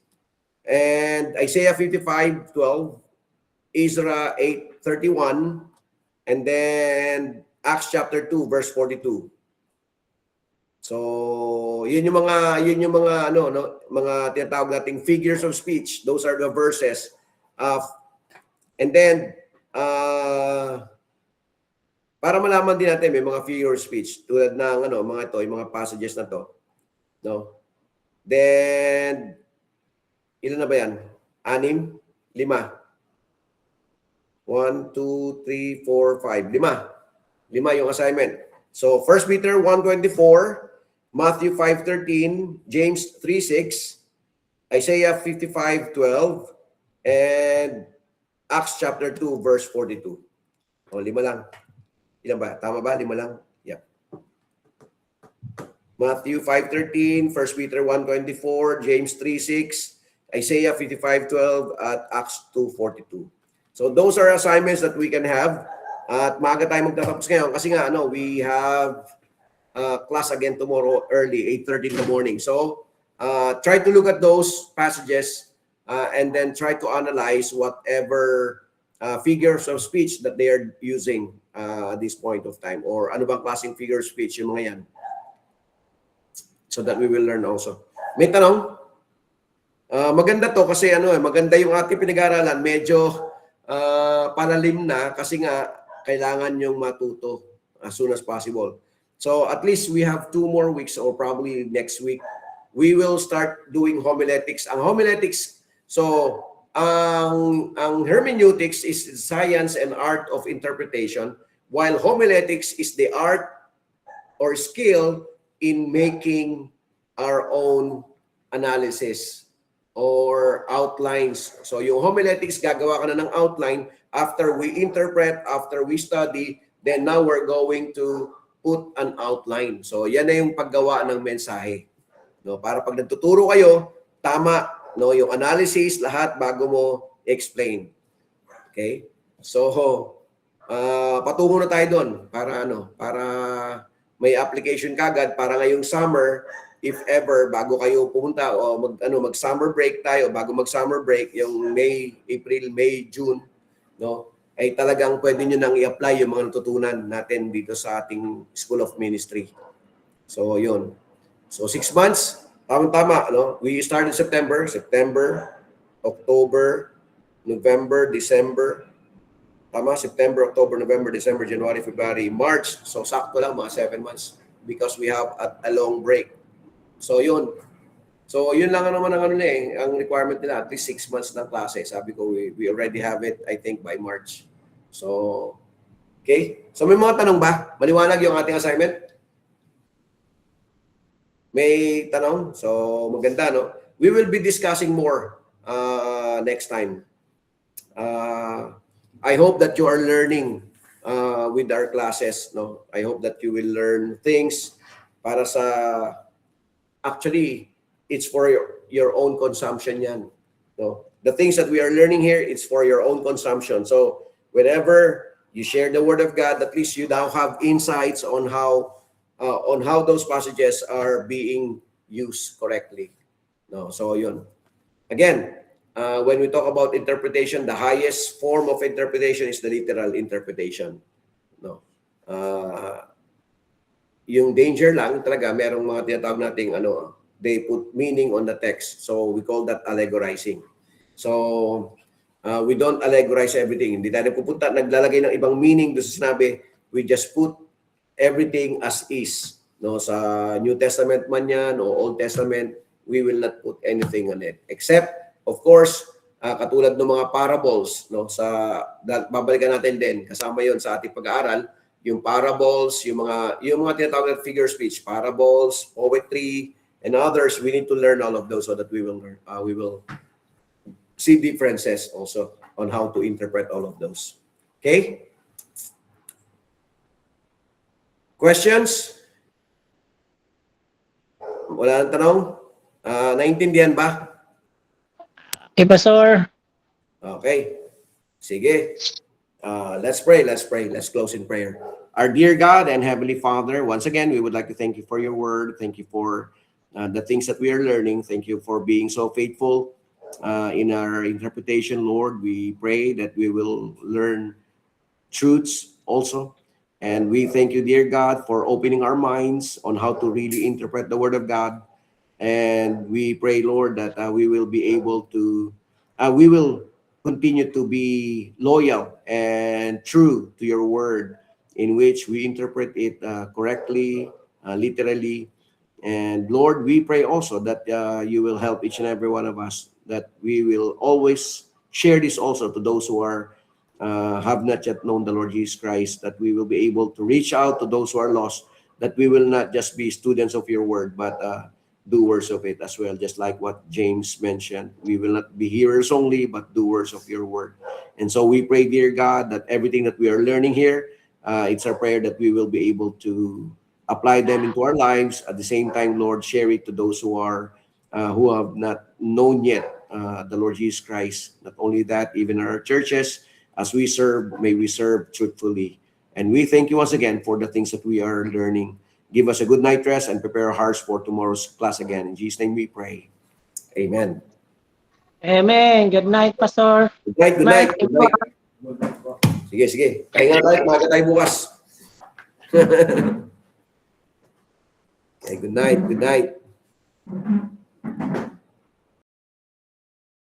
And Isaiah 55:12. Ezra 8:31. And then Acts chapter 2 verse 42. So, yun yung mga mga tinatawag nating figures of speech. Those are the verses. And then para malaman din natin may mga figure of speech tulad ng mga ito, yung mga passages na to. No? Then ilan na ba yan? 6, 5. 1, 2, 3, 4, 5. 5 yung assignment. So 1 Peter 1:24, Matthew 5:13, James 3:6, Isaiah 55:12, and Acts chapter 2 verse 42. O, 5 lang. Ilan ba? Tama ba? 5 lang? Yeah. Matthew 5:13, 1 Peter 1:24, James 3:6, Isaiah 55:12, at Acts 2:42. So those are assignments that we can have. At maaga tayo magtatapos ngayon kasi nga we have class again tomorrow early, 8:30 in the morning. So try to look at those passages and then try to analyze whatever figures of speech that they are using at this point of time, or ano bang klaseng figure of speech yung mga yan, so that we will learn also. May tanong? Maganda to kasi maganda yung ating pinag-aaralan. Medyo palalim na kasi nga kailangan yung matuto as soon as possible. So at least we have 2 more weeks, or probably next week we will start doing homiletics. Ang homiletics, so ang hermeneutics is science and art of interpretation, while homiletics is the art or skill in making our own analysis or outlines. So yung homiletics, gagawa ka na ng outline after we interpret, after we study, then now we're going to put an outline. So yan na yung paggawa ng mensahe. No, para pag nagtuturo kayo, tama, yung analysis, lahat bago mo explain. Okay? So patungo na tayo doon para para may application kagad para ngayong summer, if ever bago kayo pumunta o mag summer break tayo, bago mag summer break yung April, May, June, ay talagang pwede nyo nang i-apply yung mga natutunan natin dito sa ating School of Ministry. So, yun. So, 6 months, tama, We started September, October, November, December. Tama, September, October, November, December, January, February, March. So, sakto lang, mga 7 months because we have a long break. So, yun. So, yun lang naman ang requirement nila, at least 6 months ng klase. Sabi ko, we already have it, I think, by March. So, okay. So, may mga tanong ba? Maliwanag yung ating assignment? May tanong? So, maganda, We will be discussing more next time. I hope that you are learning with our classes, I hope that you will learn things para sa, actually, it's for your own consumption yan. The things that we are learning here, it's for your own consumption. So whenever you share the Word of God, at least you now have insights on how those passages are being used correctly. So yun. Again, when we talk about interpretation, the highest form of interpretation is the literal interpretation. Yung danger lang talaga, merong mga tinatawag nating they put meaning on the text. So we call that allegorizing. So we don't allegorize everything. Hindi tayo pupunta naglalagay ng ibang meaning doon sa sinabi. We just put everything as is. Sa New Testament man yan o Old Testament, we will not put anything on it. Except, of course, katulad ng mga parables, no, babalikan natin din, kasama yon sa ating pag-aaral, yung parables, yung mga tinatawag na figure speech, parables, poetry, and others. We need to learn all of those so that we will see differences also on how to interpret all of those. Okay? Questions? Wala nang tanong? Naintindihan ba? Okay, Pastor. Okay. Sige. Let's pray. Let's close in prayer. Our dear God and Heavenly Father, once again, we would like to thank you for your word. Thank you for the things that we are learning. Thank you for being so faithful in our interpretation, Lord. We pray that we will learn truths also. And we thank you, dear God, for opening our minds on how to really interpret the word of God. And we pray, Lord, that we will be able to, we will continue to be loyal and true to your word, in which we interpret it correctly, literally. And Lord, we pray also that you will help each and every one of us, that we will always share this also to those who are have not yet known the Lord Jesus Christ, that we will be able to reach out to those who are lost, that we will not just be students of your word, but doers of it as well, just like what James mentioned. We will not be hearers only, but doers of your word. And so we pray, dear God, that everything that we are learning here, it's our prayer that we will be able to apply them into our lives. At the same time, Lord, share it to those who have not known yet the Lord Jesus Christ. Not only that, even in our churches, as we serve, may we serve truthfully. And we thank you once again for the things that we are learning. Give us a good night rest and prepare our hearts for tomorrow's class again. In Jesus' name we pray. Amen. Amen. Good night, Pastor. Good night, good night, good night. Good night po. Sige. Pahinga tayo, umaga tayo bukas. Okay, good night, good night.